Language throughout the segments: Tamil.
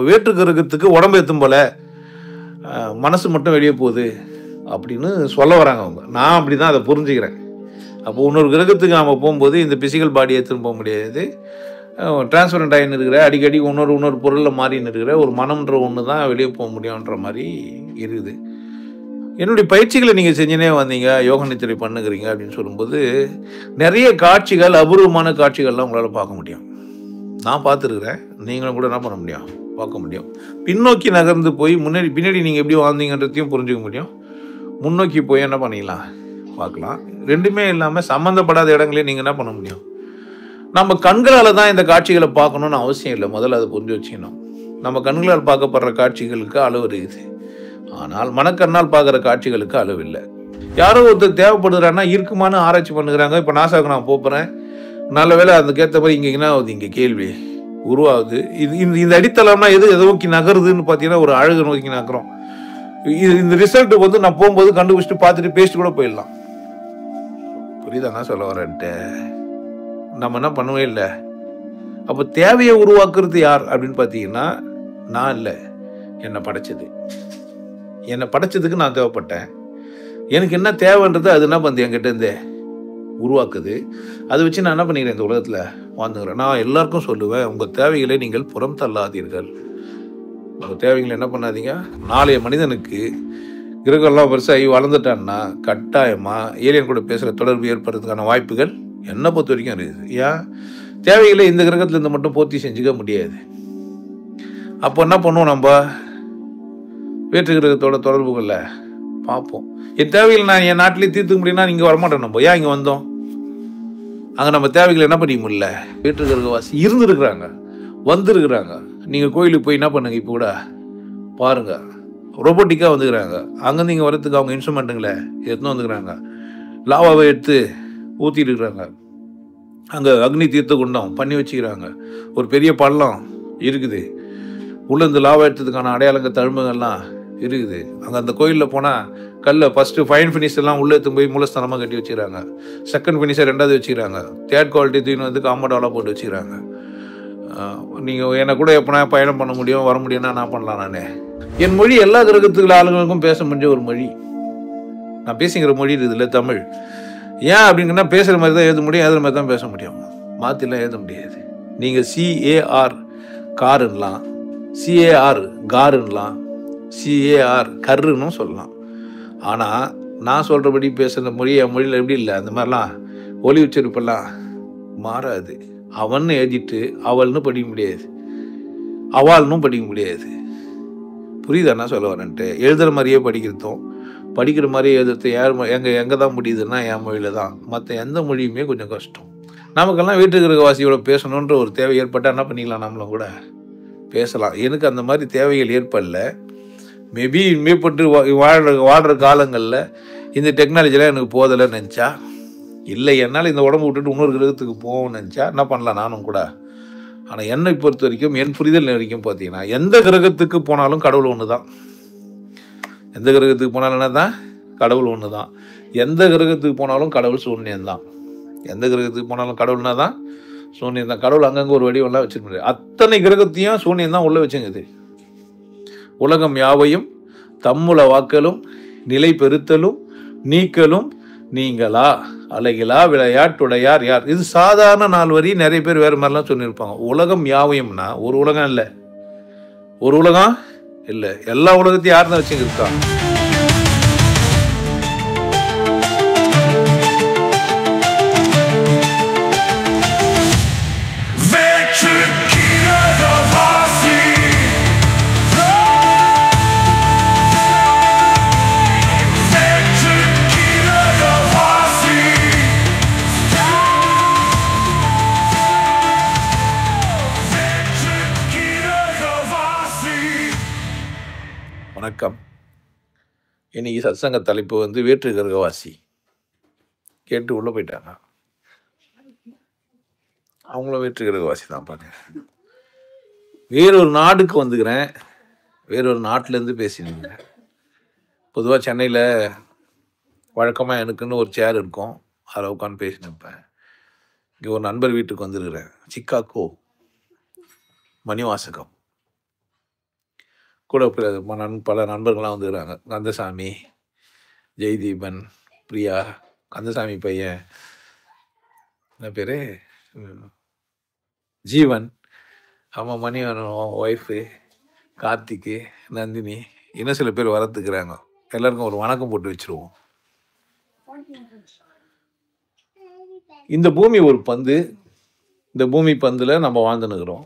வேற்று கிரகத்துக்கு உடம்பு ஏற்றும் போல மனசு மட்டும் வெளியே போகுது அப்படின்னு சொல்ல வராங்க அவங்க. நான் அப்படி தான் அதை புரிஞ்சுக்கிறேன். அப்போ இன்னொரு கிரகத்துக்கு நாம் போகும்போது இந்த பிசிக்கல் பாடியை எடுத்துன்னு போக முடியாது. டிரான்ஸ்பரண்ட் ஆகின்னு இருக்கிற, அடிக்கடி இன்னொரு பொருளில் மாறின்னு இருக்கிற ஒரு மனம்ன்ற ஒன்று தான் வெளியே போக முடியுன்ற மாதிரி இருக்குது. என்னுடைய பயிற்சிகளை நீங்கள் செஞ்சுனே வந்தீங்க, யோக நித்திரை பண்ணுகிறீங்க அப்படின்னு சொல்லும்போது நிறைய காட்சிகள், அபூர்வமான காட்சிகள்லாம் உங்களால் பார்க்க முடியும். நான் பார்த்துருக்குறேன், நீங்களும் கூட என்ன பண்ண முடியும், பார்க்க முடியும். பின்னோக்கி நகர்ந்து போய் பின்னாடி நீங்கள் எப்படி வாழ்ந்தீங்கன்றதையும் புரிஞ்சுக்க முடியும். முன்னோக்கி போய் என்ன பண்ணிக்கலாம், பார்க்கலாம். ரெண்டுமே இல்லாமல் சம்மந்தப்படாத இடங்களையும் நீங்கள் என்ன பண்ண முடியும். நம்ம கண்களால் தான் இந்த காட்சிகளை பார்க்கணுன்னு அவசியம் இல்லை. முதல்ல அதை புரிஞ்சு வச்சுக்கணும். நம்ம கண்களால் பார்க்கப்படுற காட்சிகளுக்கு அளவு இருக்குது, ஆனால் மனக்கண்ணால் பார்க்குற காட்சிகளுக்கு அளவு இல்லை. யாரோ ஒருத்தர் தேவைப்படுறான்னா இருக்குமான்னு ஆராய்ச்சி பண்ணுறாங்க. இப்போ நாசாவுக்கு நான் போகிறேன், நல்ல வேலை அதுக்கேற்ற மாதிரி இங்கே என்ன ஆகுது, இங்கே கேள்வி உருவாகுது. இந்த அடித்தளம்னா எது நோக்கி நகருதுன்னு பார்த்தீங்கன்னா ஒரு அழகு நோக்கி நகரும். இந்த ரிசல்ட் வந்து நான் போகும்போது கண்டுபிடிச்சிட்டு பார்த்துட்டு பேசிட்டு கூட போயிடலாம். புரியுதா நான் சொல்ல வரேன்ட்டு? நம்ம என்ன பண்ணவே இல்லை. அப்போ தேவையை உருவாக்குறது யார் அப்படின்னு பார்த்தீங்கன்னா நான் இல்லை, என்னை படைச்சது. என்னை படைச்சதுக்கு நான் தேவைப்பட்டேன். எனக்கு என்ன தேவைன்றது அது என்ன பண்ணுது, என்கிட்ட இருந்தே உருவாக்குது. அதை வச்சு நான் என்ன பண்ணிக்கிறேன், இந்த உலகத்தில் வாழ்ந்துக்கிறேன். நான் எல்லாருக்கும் சொல்லுவேன், உங்கள் தேவைகளை நீங்கள் புறம் தள்ளாதீர்கள். உங்கள் தேவைகளை என்ன பண்ணாதீங்க. நாளைய மனிதனுக்கு கிரகம்லாம் பெருசாகி வளர்ந்துட்டான்னா கட்டாயமாக ஏலியன் கூட பேசுகிற தொடர்பு ஏற்படுறதுக்கான வாய்ப்புகள் என்னை பொறுத்த வரைக்கும் இருக்குது. ஏன் தேவைகளை இந்த கிரகத்தில் இருந்து மட்டும் பூர்த்தி செஞ்சுக்க முடியாது. அப்போ என்ன பண்ணுவோம், நம்ம வேற்று கிரகத்தோட தொடர்புகளில் பார்ப்போம். என் தேவைகள் நான் என் நாட்டிலே தீர்த்துக்க முடியும்னா இங்கே வரமாட்டோம். நம்ம ஏன் இங்கே வந்தோம்? அங்கே நம்ம தேவைகளை என்ன பண்ணிக்க முடியல. வேற்று கிரகவாசி இருந்துருக்குறாங்க, வந்திருக்கிறாங்க. நீங்கள் கோயிலுக்கு போய் என்ன பண்ணுங்க, இப்போ கூட பாருங்கள், ரோபோட்டிக்காக வந்துக்கிறாங்க. அங்கேருந்து இங்கே வரத்துக்கு அவங்க இன்ஸ்ட்ருமெண்ட்டுங்களை எடுத்துன்னு வந்துக்கிறாங்க. லாவாவை எடுத்து ஊற்றிட்டு இருக்கிறாங்க. அங்கே அக்னி தீர்த்த குண்டம் பண்ணி வச்சுக்கிறாங்க. ஒரு பெரிய பள்ளம் இருக்குது, உள்ளேருந்து லாவா எடுத்ததுக்கான அடையாளங்கள் தழும்புகள்லாம் இருக்குது. அங்கே அந்த கோயிலில் போனால் கல்லை ஃபஸ்ட்டு ஃபைன் ஃபினிஷ் எல்லாம் உள்ளே எடுத்து போய் மூலஸ்தானமாக கட்டி வச்சுக்கிறாங்க. செகண்ட் ஃபினிஷை ரெண்டாவது வச்சுக்கிறாங்க. தேர்ட் குவாலிட்டி தூக்கின்னு வந்து காம்பவுண்டாலாம் போட்டு வச்சுக்கிறாங்க. நீங்கள் என்னை கூட எப்போனா பயணம் பண்ண முடியும், வர முடியும்னா நான் பண்ணலாம். நான் என் மொழி எல்லா கிரகத்துக்குள்ள ஆளுங்களுக்கும் பேச முடிஞ்ச ஒரு மொழி. நான் பேசுகிற மொழி இருக்குதுல்ல தமிழ். ஏன் அப்படிங்கன்னா பேசுகிற மாதிரி தான் எழுத முடியும், எழுதுற மாதிரி தான் பேச முடியும், மாற்றிலாம் எழுத முடியாது. நீங்கள் CAR காருன்னலாம், CAR காருன்னலாம், CAR கருன்னு சொல்லலாம். ஆனால் நான் சொல்கிறபடி பேசுகிற மொழி என் மொழியில் எப்படி இல்லை, அந்த மாதிரிலாம் ஒலி உச்சரிப்பெல்லாம் மாறாது. அவன்னு எழுதிட்டு அவள்னு படிக்க முடியாது, அவள்னும் படிக்க முடியாது. புரியுதா நான் சொல்ல வரேன்ட்டு? எழுதுகிற மாதிரியே படிக்கிறதும் படிக்கிற மாதிரியே எழுதுறது எங்கே தான் முடியுதுன்னா என் மொழியில் தான். மற்ற எந்த மொழியுமே கொஞ்சம் கஷ்டம். நமக்கெல்லாம் வீட்டு கிரகவாசியோட பேசணுன்ற ஒரு தேவை ஏற்பட்டால் என்ன பண்ணிக்கலாம், நம்மளும் கூட பேசலாம். எனக்கு அந்த மாதிரி தேவைகள் ஏற்படல. மேபி மேற்பட்டு வாழ்கிற காலங்களில் இந்த டெக்னாலஜிலாம் எனக்கு போதலைன்னு நினச்சா, இல்லை என்னால் இந்த உடம்பு விட்டுட்டு இன்னொரு கிரகத்துக்கு போகணும்னு நினச்சா என்ன பண்ணலாம் நானும் கூட. ஆனால் என்னை பொறுத்த வரைக்கும், என் புரிதல் வரைக்கும் பார்த்தீங்கன்னா, எந்த கிரகத்துக்கு போனாலும் கடவுள் ஒன்று தான். எந்த கிரகத்துக்கு போனாலும் என்ன தான், கடவுள் ஒன்று தான். எந்த கிரகத்துக்கு போனாலும் கடவுள் சூன்யம்தான். எந்த கிரகத்துக்கு போனாலும் கடவுள்னா தான் சூன்யம் தான். கடவுள் அங்கங்கே ஒரு வடிவெல்லாம் வச்சுருக்க முடியாது. அத்தனை கிரகத்தையும் சூன்யம் தான் உள்ளே வச்சுங்குது. உலகம் யாவையும் தம்முல வாக்கலும் நிலை பெருத்தலும் நீக்கலும் நீங்களா அழகிலா விளையாட்டுடையார் யார். இது சாதாரண 4 வரி. நிறைய பேர் வேறு மாதிரிலாம் சொல்லியிருப்பாங்க. உலகம் யாவையும்னா ஒரு உலகம் இல்லை, ஒரு உலகம் இல்லை, எல்லா உலகத்தையும் யார் தான் வச்சுருக்கா. வணக்கம். இன்னைக்கு சத்சங்க தலைப்பு வந்து வேற்று கிரகவாசி. கேட்டு உள்ள போயிட்டாங்க, அவங்களும் வேற்று கிரகவாசி தான். பாருங்க, வேறொரு நாடுக்கு வந்துக்கிறேன், வேறொரு நாட்டிலேருந்து பேசினீங்க. பொதுவாக சென்னையில் வழக்கமாக எனக்குன்னு ஒரு சேர் இருக்கும், அதில் உட்காந்து பேசினிருப்பேன். இங்கே ஒரு நண்பர் வீட்டுக்கு வந்துருக்கிறேன், சிக்காகோ மணிவாசகம். கூட பல நண்பர்கள்லாம் வந்துக்கிறாங்க. கந்தசாமி, ஜெய்தீபன், பிரியா, கந்தசாமி பையன் என்ன பேர், ஜீவன், அவன் மணிவன் ஒய்ஃபு, கார்த்திக்கு, நந்தினி, இன்னும் சில பேர் வரத்துக்கிறாங்க. எல்லாருக்கும் ஒரு வணக்கம் போட்டு வச்சுருவோம். இந்த பூமி ஒரு பந்து. இந்த பூமி பந்தில் நம்ம வாழ்ந்துன்னுக்கிறோம்.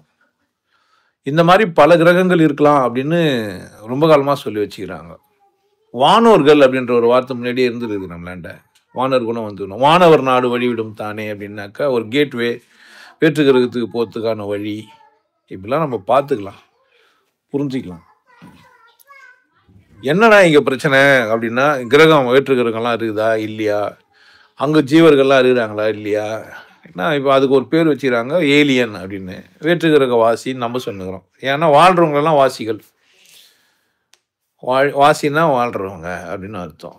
இந்த மாதிரி பல கிரகங்கள் இருக்கலாம் அப்படின்னு ரொம்ப காலமாக சொல்லி வச்சுக்கிறாங்க. வானோர்கள் அப்படின்ற ஒரு வார்த்தை முன்னாடியே இருந்துருக்குது நம்மளாண்ட. வானர்களும் வந்துடணும். வானவர் நாடு வழிவிடும் தானே அப்படின்னாக்கா ஒரு கேட்வே, வேற்று கிரகத்துக்கு போகிறதுக்கான வழி, இப்படிலாம் நம்ம பார்த்துக்கலாம், புரிஞ்சிக்கலாம். என்னடா இங்கே பிரச்சனை அப்படின்னா, கிரகம் வேற்று கிரகம்லாம் இருக்குதா இல்லையா, அங்கே ஜீவர்கள்லாம் இருக்கிறாங்களா இல்லையா, ஏன்னா இப்போ அதுக்கு ஒரு பேர் வச்சுக்கிறாங்க ஏலியன் அப்படின்னு. வேற்று கிரக வாசின்னு நம்ம சொன்னுக்கிறோம். ஏன்னா வாழ்கிறவங்களெல்லாம் வாசிகள். வாசின்னா வாழ்கிறவங்க அப்படின்னு அர்த்தம்.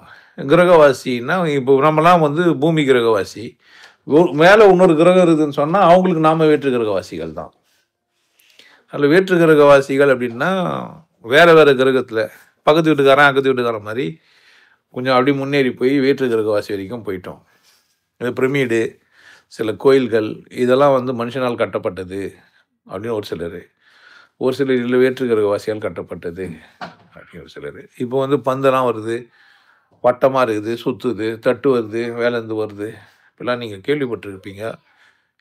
கிரகவாசின்னா இப்போ நம்மலாம் வந்து பூமி கிரகவாசி. மேலே இன்னொரு கிரகம் இருக்குதுன்னு சொன்னால் அவங்களுக்கு நாம் வேற்று கிரகவாசிகள் தான். அதில் வேற்று கிரகவாசிகள் அப்படின்னா வேறு வேறு கிரகத்தில் பக்கத்து வீட்டுக்காரன் அக்கத்து வீட்டுக்காரன் மாதிரி கொஞ்சம் அப்படி முன்னேறி போய் வேற்று கிரகவாசி வரைக்கும் போயிட்டோம். இந்த பிரமிடு, சில கோயில்கள், இதெல்லாம் வந்து மனுஷனால் கட்டப்பட்டது அப்படின்னு ஒரு சிலர் இல்லை வேற்று கிரகவாசியால் கட்டப்பட்டது அப்படின்னு ஒரு சிலர். இப்போ வந்து பந்தெல்லாம் வருது, வட்டமாக இருக்குது, சுற்றுது, தட்டு வருது, வேலேருந்து வருது, இப்பெல்லாம் நீங்கள் கேள்விப்பட்டிருப்பீங்க.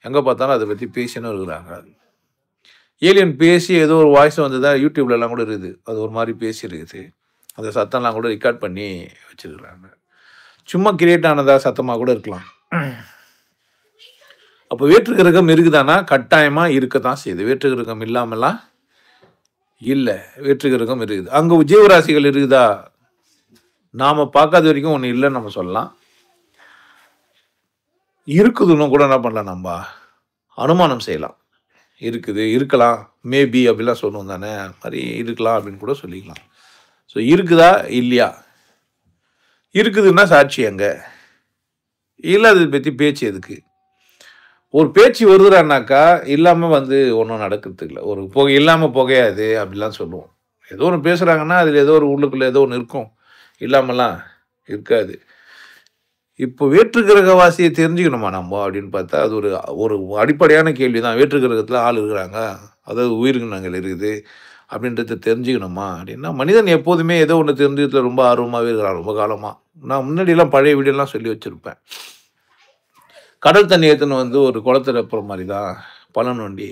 எங்கே பார்த்தாலும் அதை பற்றி பேசின்னு இருக்கிறாங்க. ஏலியன் பேசி ஏதோ ஒரு வாய்ஸ் வந்ததா யூடியூப்லலாம் கூட இருக்குது. அது ஒரு மாதிரி பேசியிருக்குது. அந்த சத்தம்லாம் கூட ரெக்கார்ட் பண்ணி வச்சுருக்குறாங்க. சும்மா கிரியேட் ஆனதா சத்தமாக கூட இருக்கலாம். அப்போ வேற்று கிரகம் இருக்குதானா? கட்டாயமாக இருக்கத்தான் செய்யுது. வேற்று கிரகம் இல்லாமலாம் இல்லை, வேற்று கிரகம் இருக்குது. அங்கே ஜீவராசிகள் இருக்குதா? நாம் பார்க்காத வரைக்கும் ஒன்று இல்லைன்னு நம்ம சொல்லலாம். இருக்குதுன்னு கூட என்ன பண்ணலாம், நம்ம அனுமானம் செய்யலாம். இருக்குது, இருக்கலாம், மேபி அப்படிலாம் சொல்லணும் தானே, மாதிரி இருக்கலாம் அப்படின்னு கூட சொல்லிக்கலாம். ஸோ இருக்குதா இல்லையா, இருக்குதுன்னா சாட்சி எங்கே, இல்லை அதை பற்றி பேச்சு எதுக்கு? ஒரு பேச்சு வருதுறானாக்கா இல்லாமல் வந்து ஒன்றும் நடக்கிறது இல்லை. ஒரு புகை இல்லாமல் புகையாது அப்படிலாம் சொல்லுவோம். ஏதோ ஒன்று பேசுகிறாங்கன்னா அதில் ஏதோ ஒரு உள்ளுக்குள்ளே ஏதோ ஒன்று இருக்கும், இல்லாமலாம் இருக்காது. இப்போ வேற்று கிரகவாசியை தெரிஞ்சுக்கணுமா நம்ம அப்படின்னு பார்த்தா அது ஒரு அடிப்படையான கேள்வி தான். வேற்று கிரகத்தில் ஆள் இருக்கிறாங்க, அதாவது உயிரினங்கள் இருக்குது அப்படின்றத தெரிஞ்சுக்கணுமா அப்படின்னா, மனிதன் எப்போதுமே ஏதோ ஒன்று தெரிஞ்சதில் ரொம்ப ஆர்வமாகவே இருக்கிறான் ரொம்ப காலமாக. நான் முன்னாடியெல்லாம் பழைய வீடியோலாம் சொல்லி வச்சுருப்பேன். கடல் தண்ணி ஏற்றுன்னு வந்து ஒரு குளத்துல போகிற மாதிரி தான் பழம் நோண்டி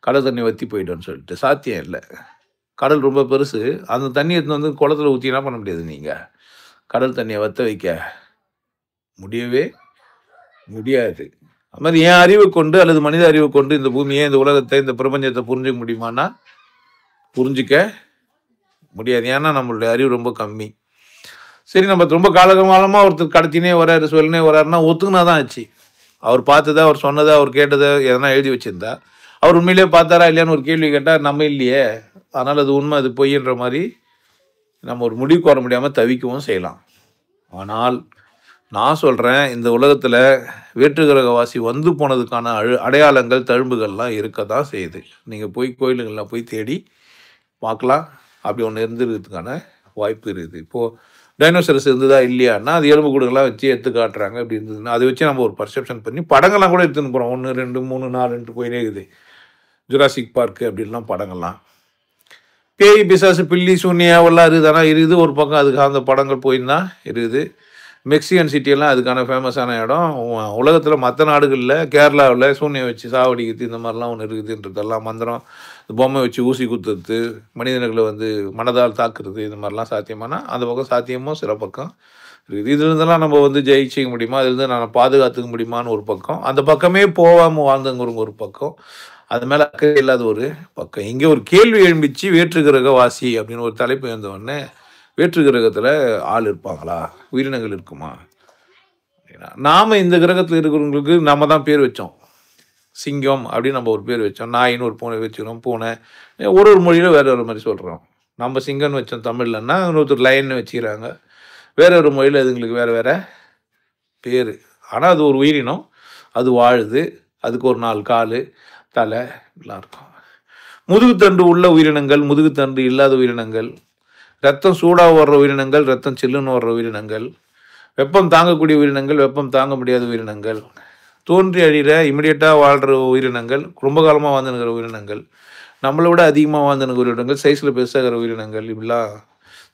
கடல் தண்ணி வற்றி போயிட்டோன்னு சொல்லிட்டு சாத்தியம் இல்லை. கடல் ரொம்ப பெருசு. அந்த தண்ணி எடுத்துன்னு வந்து குளத்துல ஊற்றி என்ன பண்ண முடியாது, நீங்கள் கடல் தண்ணியை வற்ற வைக்க முடியவே முடியாது. அது மாதிரி என் அறிவை கொண்டு அல்லது மனித அறிவை கொண்டு இந்த பூமியை, இந்த உலகத்தை, இந்த பிரபஞ்சத்தை புரிஞ்சிக்க முடியுமானா புரிஞ்சிக்க முடியாது. ஏன்னா நம்மளுடைய அறிவு ரொம்ப கம்மி. சரி, நம்ம ரொம்ப காலகாலமாக ஒருத்தர் கடத்தினே வராரு, சொல்லினே வராருன்னா ஒத்துக்குனா தான் ஆச்சு. அவர் பார்த்ததை, அவர் சொன்னதை, அவர் கேட்டதை எதனா எழுதி வச்சுருந்தா, அவர் உண்மையிலே பார்த்தாரா இல்லையான்னு ஒரு கேள்வி கேட்டால் நம்ம இல்லையே, அதனால் அது உண்மை அது பொய்ன்ற மாதிரி நம்ம ஒரு முடிவுக்கு வர முடியாமல் தவிக்கவும் செய்யலாம். ஆனால் நான் சொல்கிறேன், இந்த உலகத்தில் வேற்று கிரகவாசி வந்து போனதுக்கான அடையாளங்கள் தழும்புகள்லாம் இருக்க தான் செய்யுது. நீங்கள் போய் கோயிலுங்களில் போய் தேடி பார்க்கலாம், அப்படி ஒன்று இருந்துருக்கிறதுக்கான வாய்ப்பு இருக்குது. இப்போது டைனோசரஸ் இருந்ததா இல்லையான்னா அது எலும்பு கூடுகளாக வச்சு எடுத்து காட்டுறாங்க. அப்படி இருந்ததுன்னா அதை வச்சு நம்ம ஒரு பர்செப்ஷன் பண்ணி படங்கள்லாம் கூட எடுத்துன்னு போகிறோம். 1, 2, 3, 4 போயினே இருக்குது. ஜுராசிக் பார்க்கு அப்படின்லாம் படங்கள்லாம். பேய், பிசாசு, பில்லி, சூன்யாவெல்லாம் இருக்குதானா இருக்குது. ஒரு பக்கம் அதுக்காக அந்த படங்கள் போயின்னா இருக்குது. மெக்சிகன் சிட்டியெல்லாம் அதுக்கான ஃபேமஸான இடம். உலகத்தில் மற்ற நாடுகளில் கேரளாவில் சூன்யம் வச்சு சாவடிக்கிறது இந்த மாதிரிலாம் ஒன்று இருக்குதுன்றதெல்லாம் மந்திரம், பொம்மை வச்சு ஊசி குத்துறது, மனிதர்களை வந்து மனதால் தாக்குறது, இந்த மாதிரிலாம் சாத்தியமானா அந்த பக்கம் சாத்தியமும் சில பக்கம் இருக்குது. இதுலேருந்தெல்லாம் நம்ம வந்து ஜெயிச்சிக்க முடியுமா, அதுலேருந்து நான் பாதுகாத்துக்க முடியுமான்னு ஒரு பக்கம், அந்த பக்கமே போகாமல் வாழ்ந்தவங்க ஒரு பக்கம், அது மேலே அக்கறை இல்லாத ஒரு பக்கம். இங்கே ஒரு கேள்வி எழும்பிச்சு, வேற்று கிரகவாசி அப்படின்னு ஒரு தலைப்பு வந்தவுடனே வேற்று கிரகத்தில் ஆள் இருப்பாங்களா, உயிரினங்கள் இருக்குமா? நாம் இந்த கிரகத்தில் இருக்கிறவங்களுக்கு நம்ம தான் பேர் வச்சோம். சிங்கம் அப்படின்னு நம்ம ஒரு பேர் வச்சோம். நாயின்னு ஒரு பூனை வச்சுக்கிறோம். பூனை ஒரு மொழியில் வேறு ஒரு மாதிரி சொல்கிறோம். நம்ம சிங்கம்னு வச்சோம் தமிழ்லன்னா, இன்னொருத்தர் லைன்னு வச்சுக்கிறாங்க. வேற ஒரு மொழியில் அதுங்களுக்கு வேறு வேறு பேர். ஆனால் அது ஒரு உயிரினம், அது வாழுது, அதுக்கு ஒரு 4 கால், தலை எல்லாம் இருக்கும். முதுகுத்தண்டு உள்ள உயிரினங்கள், முதுகுத்தண்டு இல்லாத உயிரினங்கள், ரத்தம் சூடாக வர்ற உயிரினங்கள், ரத்தம் சில்லுன்னு வர்ற உயிரினங்கள், வெப்பம் தாங்கக்கூடிய உயிரினங்கள், வெப்பம் தாங்க முடியாத உயிரினங்கள், தோன்றி அழிகிற இமிடியேட்டாக வாழ்கிற உயிரினங்கள், ரொம்ப காலமாக வாழ்ந்துனுக்கிற உயிரினங்கள், நம்மளை விட அதிகமாக வாழ்ந்துனுக்கிற உயிரினங்கள், சைஸில் பெருசாகிற உயிரினங்கள், இப்படிலாம்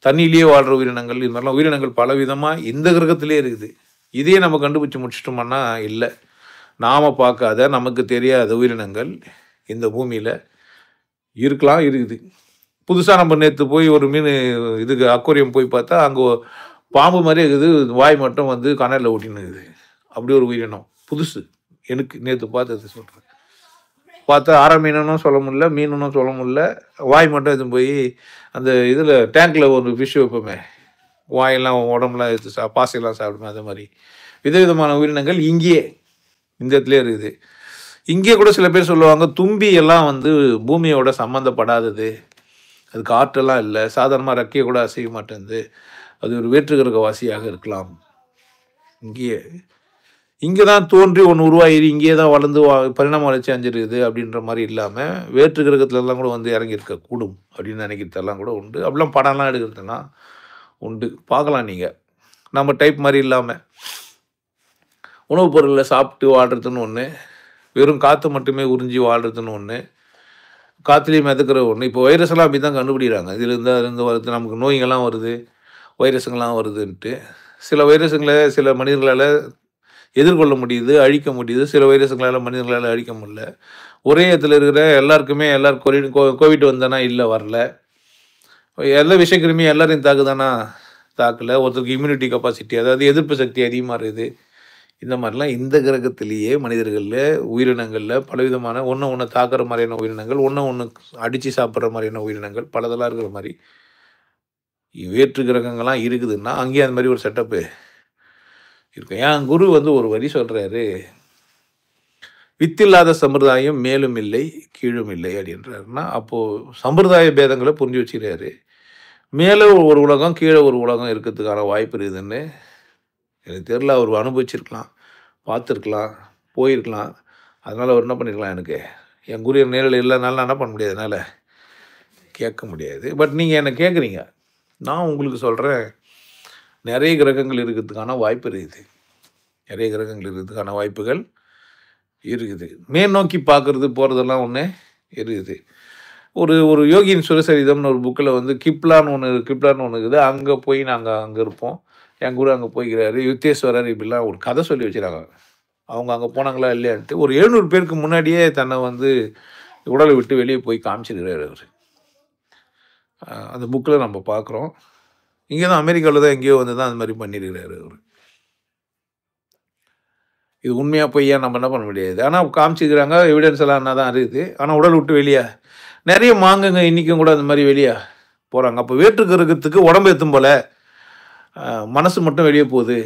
தண்ணியிலேயே வாழ்கிற உயிரினங்கள், இது மாதிரிலாம் உயிரினங்கள் பல விதமாக இந்த கிரகத்திலே இருக்குது. இதையே நம்ம கண்டுபிடிச்சி முடிச்சிட்டோம்னா இல்லை. நாம் பார்க்காத நமக்கு தெரியாத உயிரினங்கள் இந்த பூமியில் இருக்கலாம், இருக்குது. புதுசாக நம்ம நேற்று போய் ஒரு மீன் இதுக்கு அக்வேரியம் போய் பார்த்தா அங்கே பாம்பு மாதிரி இருக்குது, வாய் மட்டும் வந்து கனலில் ஓட்டின்னு இருக்குது. அப்படி ஒரு உயிரினம் புதுசு எனக்கு நேற்று பார்த்தது சொல்கிறேன். பார்த்தா ஆற மீனுன்னு சொல்ல முடியல, மீனுன்னு சொல்ல முடியல, வாய் மட்டும் இது போய் அந்த இதில் டேங்கில் ஒரு ஃபிஷ் வைப்போமே, வாயெல்லாம் உடம்புலாம் எடுத்து பாசையெல்லாம் சாப்பிடுமே, அது மாதிரி விதவிதமான உயிரினங்கள் இங்கேயே இந்த இடத்துலேயே இருக்குது. இங்கே கூட சில பேர் சொல்லுவாங்க தும்பி எல்லாம் வந்து பூமியோட சம்மந்தப்படாதது, அதுக்கு ஆற்றெல்லாம் இல்லை, சாதாரணமாக ரெக்கையை கூட அசைய மாட்டேங்குது, அது ஒரு வேற்றுக்கிரக வாசியாக இருக்கலாம். இங்கே தான் தோன்றி ஒன்று உருவாகி இங்கேயே தான் வளர்ந்து பரிணாம வளர்ச்சி அஞ்சிருக்குது அப்படின்ற மாதிரி இல்லாமல் வேற்று கிரகத்துலலாம் கூட வந்து இறங்கியிருக்க கூடும் அப்படின்னு நினைக்கிறதெல்லாம் கூட உண்டு. அப்படிலாம் படம்லாம் எடுக்கிறதுனா உண்டு, பார்க்கலாம் நீங்கள். நம்ம டைப் மாதிரி இல்லாமல் உணவுப் பொருளில் சாப்பிட்டு வாழ்கிறதுன்னு ஒன்று, வெறும் காற்று மட்டுமே உறிஞ்சி வாழ்கிறதுன்னு ஒன்று, காற்றுலேயே மிதக்கிற ஒன்று. இப்போ வைரஸ்லாம் அப்படி தான் கண்டுபிடிக்கிறாங்க. இதில் இருந்து வருது, நமக்கு நோய்கள்லாம் வருது, வைரஸுங்கள்லாம் வருதுன்ட்டு. சில வைரஸுங்களை சில மனிதர்களால் எதிர்கொள்ள முடியுது, அழிக்க முடியுது, சில வைரஸுங்களால் மனிதர்களால் அழிக்க முடியல. ஒரே இடத்துல இருக்கிற எல்லாருக்குமே கோவிட் வந்தானா இல்லை, வரல. எல்லா விஷக்கிருமி எல்லாரையும் தாக்குதானா தாக்கலை. ஒருத்தருக்கு இம்யூனிட்டி கெப்பாசிட்டி, அதாவது எதிர்ப்பு சக்தி அதிகமாக இருக்குது. இந்த மாதிரிலாம் இந்த கிரகத்திலேயே மனிதர்களில் உயிரினங்களில் பலவிதமான ஒன்று தாக்குற மாதிரியான உயிரினங்கள், ஒன்று அடித்து சாப்பிட்ற மாதிரியான உயிரினங்கள் பலதெல்லாம் இருக்கிற மாதிரி வேற்று கிரகங்கள்லாம் இருக்குதுன்னா அங்கேயே அந்த மாதிரி ஒரு செட்டப்பு இருக்கும். என் குரு வந்து ஒரு வரி சொல்கிறாரு, வித்தில்லாத சம்பிரதாயம் மேலும் இல்லை கீழும் இல்லை அப்படின்றாருன்னா, அப்போது சம்பிரதாய பேதங்களை புரிஞ்சு வச்சுக்கிறாரு. மேலே ஒரு உலகம் கீழே ஒரு உலகம் இருக்கிறதுக்கான வாய்ப்பு இருக்குதுன்னு எனக்கு தெரியல. அவர் அனுபவிச்சிருக்கலாம், பார்த்துருக்கலாம், போயிருக்கலாம். அதனால் அவர் என்ன பண்ணிருக்கலாம், எனக்கு என் குரு நேரில் இல்லைனாலும் நான் என்ன பண்ண முடியாது, என்னால் கேட்க முடியாது. பட் நீங்கள் என்னை கேட்குறீங்க, நான் உங்களுக்கு சொல்கிறேன், நிறைய கிரகங்கள் இருக்கிறதுக்கான வாய்ப்பு இருக்குது. நிறைய கிரகங்கள் இருக்கிறதுக்கான வாய்ப்புகள் இருக்குது. மேல் நோக்கி பார்க்குறது போகிறதெல்லாம் ஒன்று இருக்குது. ஒரு யோகியின் சுரசரிதம்னு ஒரு புக்கில் வந்து கிப்லான்னு ஒன்று இருக்குது. அங்கே போய் நாங்கள் அங்கே இருப்போம், என் குரு அங்கே போய்க்கிறாரு, யுத்தேஸ்வரர், இப்படிலாம் ஒரு கதை சொல்லி வச்சுருக்காங்க. அவங்க அங்கே போனாங்களா இல்லையான்ட்டு ஒரு 700 பேருக்கு முன்னாடியே தன்னை வந்து உடலை விட்டு வெளியே போய் காமிச்சிருக்கிறார் அவர். அந்த புக்கில் நம்ம பார்க்குறோம். இங்கே தான் அமெரிக்காவில் தான் எங்கேயோ வந்து தான் அந்த மாதிரி பண்ணியிருக்கிறாரு அவர். இது உண்மையாக பொய்யா நம்ம என்ன பண்ண முடியாது. ஆனால் காமிச்சிக்கிறாங்க, எவிடன்ஸ் எல்லாம் என்ன தான் இருக்குது. ஆனால் உடல் விட்டு வெளியே நிறைய மாங்குங்க இன்றைக்கும் கூட அந்த மாதிரி வெளியே போகிறாங்க. அப்போ வேற்று கிரகத்துக்கு உடம்பு எத்தும் போல் மனசு மட்டும் வெளியே போகுது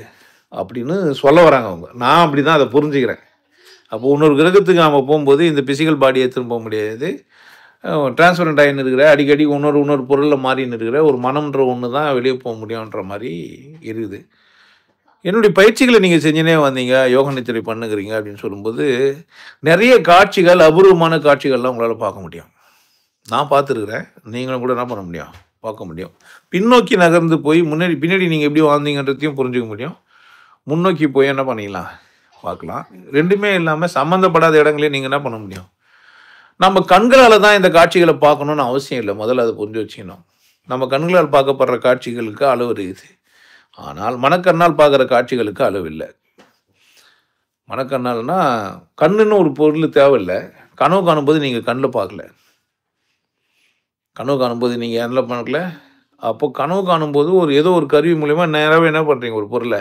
அப்படின்னு சொல்ல வராங்க அவங்க. நான் அப்படி தான் அதை புரிஞ்சுக்கிறேன். அப்போ இன்னொரு கிரகத்துக்கு நாம் போகும்போது இந்த பிசிக்கல் பாடியை எடுத்துன்னு போக முடியாது. டிரான்ஸ்பரண்ட் ஆகின்னு இருக்கிற, அடிக்கடி இன்னொரு பொருளில் மாறின்னு இருக்கிற ஒரு மனம்ன்ற ஒன்று தான் வெளியே போக முடியுன்ற மாதிரி இருக்குது. என்னுடைய பயிற்சிகளை நீங்கள் செஞ்சுனே வந்தீங்க, யோக நித்திரை பண்ணுகிறீங்க அப்படின்னு சொல்லும்போது நிறைய காட்சிகள், அபூர்வமான காட்சிகள்லாம் உங்களால் பார்க்க முடியும். நான் பார்த்துருக்குறேன், நீங்களும் கூட என்ன பண்ண முடியும், பார்க்க முடியும். பின்னோக்கி நகர்ந்து போய் பின்னாடி நீங்கள் எப்படி வாழ்ந்தீங்கன்றதையும் புரிஞ்சுக்க முடியும். முன்னோக்கி போய் என்ன பண்ணிக்கலாம், பார்க்கலாம். ரெண்டுமே இல்லாமல் சம்மந்தப்படாத இடங்களையும் நீங்கள் என்ன பண்ண முடியும். நம்ம கண்களால் தான் இந்த காட்சிகளை பார்க்கணுன்னு அவசியம் இல்லை. முதல்ல அதை புரிஞ்சு வச்சுக்கணும். நம்ம கண்களால் பார்க்கப்படுற காட்சிகளுக்கு அளவு இருக்குது, ஆனால் மனக்கண்ணால் பார்க்குற காட்சிகளுக்கு அளவு இல்லை. மனக்கண்ணால்னா கண்ணுன்னு ஒரு பொருள் தேவையில்லை. கனவு காணும்போது நீங்கள் கண்ணில் பார்க்கல, கனவு காணும்போது நீங்கள் என்ன பார்க்கல. அப்போ கனவு காணும்போது ஏதோ ஒரு கருவி மூலயமா நேராகவே என்ன பண்ணுறீங்க, ஒரு பொருளை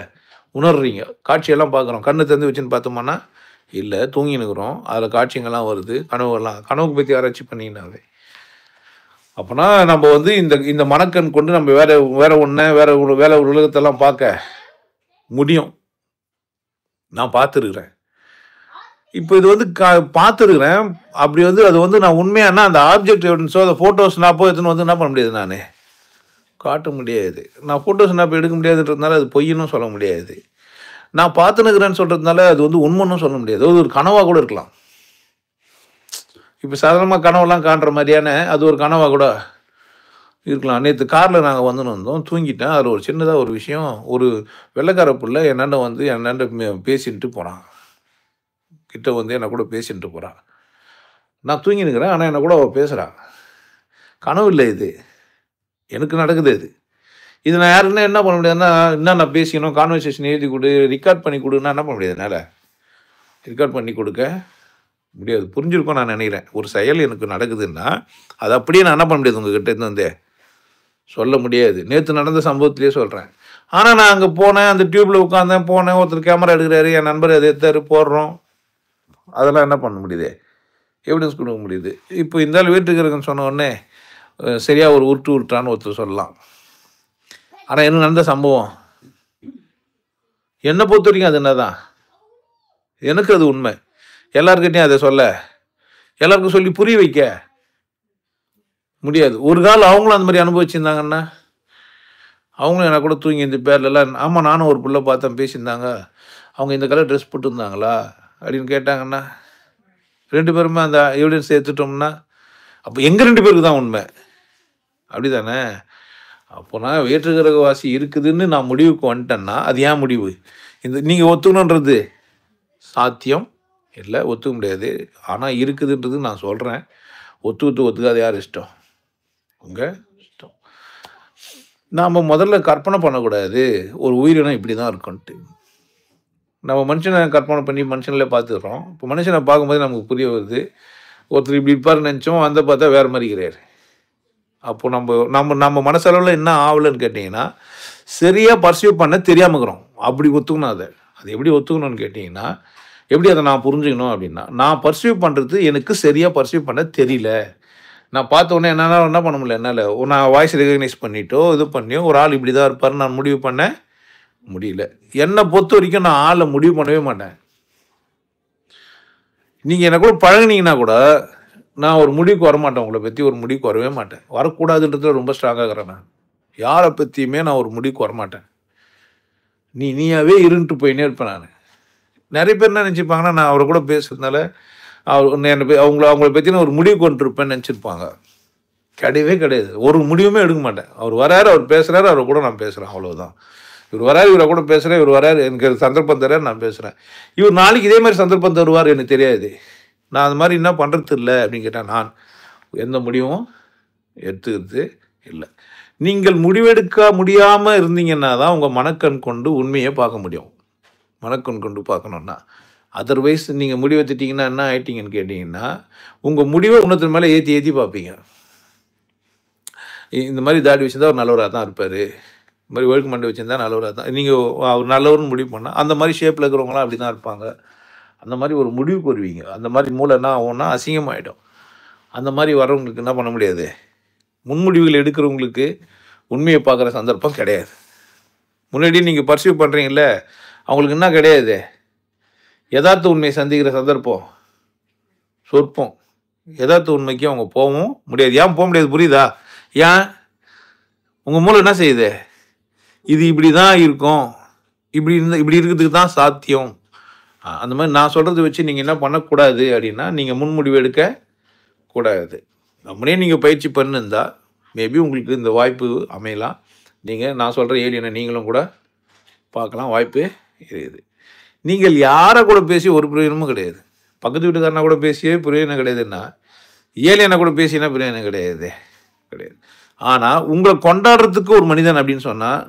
உணர்றீங்க. காட்சியெல்லாம் பார்க்குறோம், கண்ணு தந்து வச்சுன்னு பார்த்தோம்னா இல்லை, தூங்கினுக்கிறோம், அதில் காட்சிங்கள்லாம் வருது, கனவுக்கு பற்றி ஆராய்ச்சி பண்ணிங்கனாவே. அப்போனா நம்ம வந்து இந்த மனக்கண் கொண்டு நம்ம வேற ஒரு உலகத்தெல்லாம் பார்க்க முடியும். நான் பார்த்துருக்குறேன். இப்போ இது வந்து பார்த்துருக்குறேன். அப்படி வந்து அது வந்து நான் உண்மையானா அந்த ஆப்ஜெக்ட் எவிடன்ஸோ அந்த ஃபோட்டோஸ் நான் போய் எடுத்துன்னு வந்து என்ன பண்ண முடியாது, நான் காட்ட முடியாது. நான் ஃபோட்டோஸ் நான் எடுக்க முடியாதுன்றதுனால அது பொய்ன்னு சொல்ல முடியாது. நான் பார்த்துனுக்கிறேன்னு சொல்கிறதுனால அது வந்து உண்மைன்னு சொல்ல முடியாது. அது ஒரு கனவாக கூட இருக்கலாம். இப்போ சாதாரணமாக கனவெல்லாம் காண்ற மாதிரியான அது ஒரு கனவாக கூட இருக்கலாம். நேற்று காரில் நாங்கள் வந்துன்னு வந்தோம், தூங்கிட்டேன். அதில் ஒரு சின்னதாக ஒரு விஷயம், ஒரு வெள்ளைக்கார புள்ள என்னண்ட வந்து என்னண்ட பேசின்ட்டு போகிறான். கிட்ட வந்து என்ன கூட பேசின்ட்டு போகிறான். நான் தூங்கினுக்கிறேன், ஆனால் என்ன கூட அவள் பேசுகிறான். கனவு இல்லை இது, எனக்கு நடக்குது இது. இது நான் யாருன்னா என்ன பண்ண முடியாதுன்னா, என்ன நான் பேசிக்கணும், கான்வர்சேஷன் எழுதி கொடு, ரெக்கார்ட் பண்ணி கொடுன்னா என்ன பண்ண முடியாது என்னால். ரெக்கார்ட் பண்ணி கொடுக்க முடியாது. புரிஞ்சிருக்கும் நான் நினைக்கிறேன். ஒரு செயல் எனக்கு நடக்குதுன்னா அது அப்படியே நான் என்ன பண்ண முடியாது, உங்ககிட்ட இருந்து வந்து சொல்ல முடியாது. நேற்று நடந்த சம்பவத்திலே சொல்கிறேன். ஆனால் நான் அங்கே போனேன், அந்த டியூப்பில் உட்காந்தேன், போனேன், ஒருத்தர் கேமரா எடுக்கிறாரு, என் நண்பர் அதை எடுத்தாரு, போடுறோம். அதெல்லாம் என்ன பண்ண முடியுது, எவிடன்ஸ் கொடுக்க முடியுது. இப்போ இந்த ஆள் வீட்டுக்கு இருக்குன்னு சொன்ன உடனே சரியாக ஒரு உருட்டு உருட்டான்னு ஒருத்தர் சொல்லலாம். ஆனால் என்ன நடந்த சம்பவம் என்னை பொறுத்த வரைக்கும் அது என்ன தான், எனக்கு அது உண்மை. எல்லாருக்கிட்டையும் அதை சொல்ல, எல்லாருக்கும் சொல்லி புரிய வைக்க முடியாது. ஒரு காலம் அவங்களும் அந்த மாதிரி அனுபவிச்சிருந்தாங்கன்னா, அவங்களும் எனக்கு கூட தூங்கி இந்த பேர்லலாம், ஆமாம் நானும் ஒரு பிள்ளை பார்த்தேன் பேசியிருந்தாங்க, அவங்க இந்த கலர் ட்ரெஸ் போட்டுருந்தாங்களா அப்படின்னு கேட்டாங்கன்னா, 2 பேருமே அந்த எவிடன்ஸ் எடுத்துட்டோம்னா அப்போ எங்கள் 2 பேருக்கு தான் உண்மை, அப்படி தானே? அப்போ நான் வேற்றுக்கிரகவாசி இருக்குதுன்னு நான் முடிவுக்கு வந்துட்டேன்னா அது ஏன் முடிவு? இந்த நீங்கள் ஒத்துக்கணுன்றது சாத்தியம் இல்லை, ஒத்துக்க முடியாது. ஆனால் இருக்குதுன்றது நான் சொல்கிறேன். ஒத்துக்காது யார் இஷ்டம், உங்கள் இஷ்டம். நாம் முதல்ல கற்பனை பண்ணக்கூடாது ஒரு உயிரினம் இப்படி தான் இருக்குன்ட்டு. நம்ம மனுஷனை கற்பனை பண்ணி மனுஷங்களே பார்த்துக்கிறோம். இப்போ மனுஷனை பார்க்கும்போது நமக்கு புரிய வருது, ஒருத்தர் இப்படி இருப்பார்னு நினச்சோம், அந்த பார்த்தா வேறு மாதிரி இருக்கிறார். அப்போது நம்ம மனசளவில் என்ன ஆகலைன்னு கேட்டிங்கன்னா, சரியாக பர்சீவ் பண்ண தெரியாமல் இருக்கிறோம். அப்படி ஒத்துக்கணும். அது எப்படி ஒத்துக்கணும்னு கேட்டிங்கன்னா, எப்படி அதை நான் புரிஞ்சுக்கணும் அப்படின்னா, நான் பர்சீவ் பண்ணுறது எனக்கு சரியாக பர்சீவ் பண்ண தெரியல. நான் பார்த்த உடனே என்ன பண்ண முடியல என்னால். நான் வாய்ஸ் ரெகக்னைஸ் பண்ணிட்டோ இது பண்ணியோ ஒரு ஆள் இப்படி தான் இருப்பார் நான் முடிவு பண்ண முடியல. என்னை பொறுத்த வரைக்கும் நான் ஆளை முடிவு பண்ணவே மாட்டேன். நீங்கள் என்ன கூட பழகினீங்கன்னா கூட நான் ஒரு முடிவுக்கு வரமாட்டேன். உங்களை பற்றி ஒரு முடிவுக்கு வரவே மாட்டேன். வரக்கூடாதுன்றதுல ரொம்ப ஸ்ட்ராங்காக இருக்கிறேன். நான் யாரை பற்றியுமே நான் ஒரு முடிவுக்கு வரமாட்டேன். நீயாவே இருந்துட்டு போயினே இருப்பேன். நான் நிறைய பேர் என்ன நினச்சிப்பாங்கன்னா, நான் அவரை கூட பேசுறதுனால அவங்கள பற்றி நான் ஒரு முடிவு கொண்டு இருப்பேன்னு நினச்சிருப்பாங்க. கிடையவே கிடையாது. ஒரு முடிவுமே எடுக்க மாட்டேன். அவர் வராரு, அவர் பேசுகிறாரு, அவரை கூட நான் பேசுகிறேன், அவ்வளோதான். இவர் வராரு, இவரை கூட பேசுகிறேன், இவர் வராரு, எனக்கு சந்தர்ப்பம் தராரு, நான் பேசுகிறேன். இவர் நாளைக்கு இதே மாதிரி சந்தர்ப்பம் தருவார் எனக்கு தெரியாது. நான் அது மாதிரி என்ன பண்ணுறது இல்லை அப்படின்னு கேட்டால் நான் எந்த முடிவும் எடுத்துக்கிறது இல்லை. நீங்கள் முடிவெடுக்க முடியாமல் இருந்தீங்கன்னா தான் உங்கள் மனக்கண் கொண்டு உண்மையை பார்க்க முடியும். மனக்கண் கொண்டு பார்க்கணுன்னா, அதர்வைஸ் நீங்கள் முடிவெடுத்துட்டிங்கன்னா என்ன ஆயிட்டீங்கன்னு கேட்டிங்கன்னா, உங்கள் முடிவை இன்னொருத்தர் மேலே ஏற்றி பார்ப்பீங்க. இந்த மாதிரி தாடி வச்சுருந்தா அவர் நல்லவராக தான் இருப்பார், இந்த மாதிரி ஒழுக்கு மண்டை வச்சுருந்தா நல்லவராக தான், நீங்கள் அவர் நல்லவர்னு முடிவு பண்ணால் அந்த மாதிரி ஷேப்பில் இருக்கிறவங்களாம் அப்படி தான் இருப்பாங்க. அந்த மாதிரி ஒரு முடிவுக்கு வருவீங்க. அந்த மாதிரி மூளை என்ன ஆகும்னா அசிங்கமாகிடும். அந்த மாதிரி வரவங்களுக்கு என்ன பண்ண முடியாது, முன்முடிவுகள் எடுக்கிறவங்களுக்கு உண்மையை பார்க்குற சந்தர்ப்பம் கிடையாது. முன்னாடி நீங்கள் பர்சீவ் பண்ணுறீங்கள, அவங்களுக்கு என்ன கிடையாது, யதார்த்த உண்மையை சந்திக்கிற சந்தர்ப்பம் சொற்பம். யதார்த்த உண்மைக்கு அவங்க போகவும் முடியாது. ஏன் போக முடியாது புரியுதா? ஏன்? உங்கள் மூளை என்ன செய்யுது, இது இப்படி தான் இருக்கும், இப்படி இருக்கிறதுக்கு தான் சாத்தியம். அந்த மாதிரி நான் சொல்கிறத வச்சு நீங்கள் என்ன பண்ணக்கூடாது அப்படின்னா, நீங்கள் முன்முடிவு எடுக்கக்கூடாது. நம்மளே நீங்கள் பயிற்சி பண்ணிருந்தா மேபி உங்களுக்கு இந்த வாய்ப்பு அமையலாம். நான் சொல்கிற ஏலியனை நீங்களும் கூட பார்க்கலாம், வாய்ப்பு இருக்குது. நீங்கள் யாரை கூட பேசி ஒரு பிரயோஜனமும் கிடையாது. பக்கத்து வீட்டுக்காரனா கூட பேசியே பிரயோஜனம் கிடையாதுன்னா, ஏலியனை கூட பேசினா பிரயோஜனம் கிடையாது. ஆனால் உங்களை கொண்டாடுறதுக்கு ஒரு மனிதன் அப்படின்னு சொன்னால்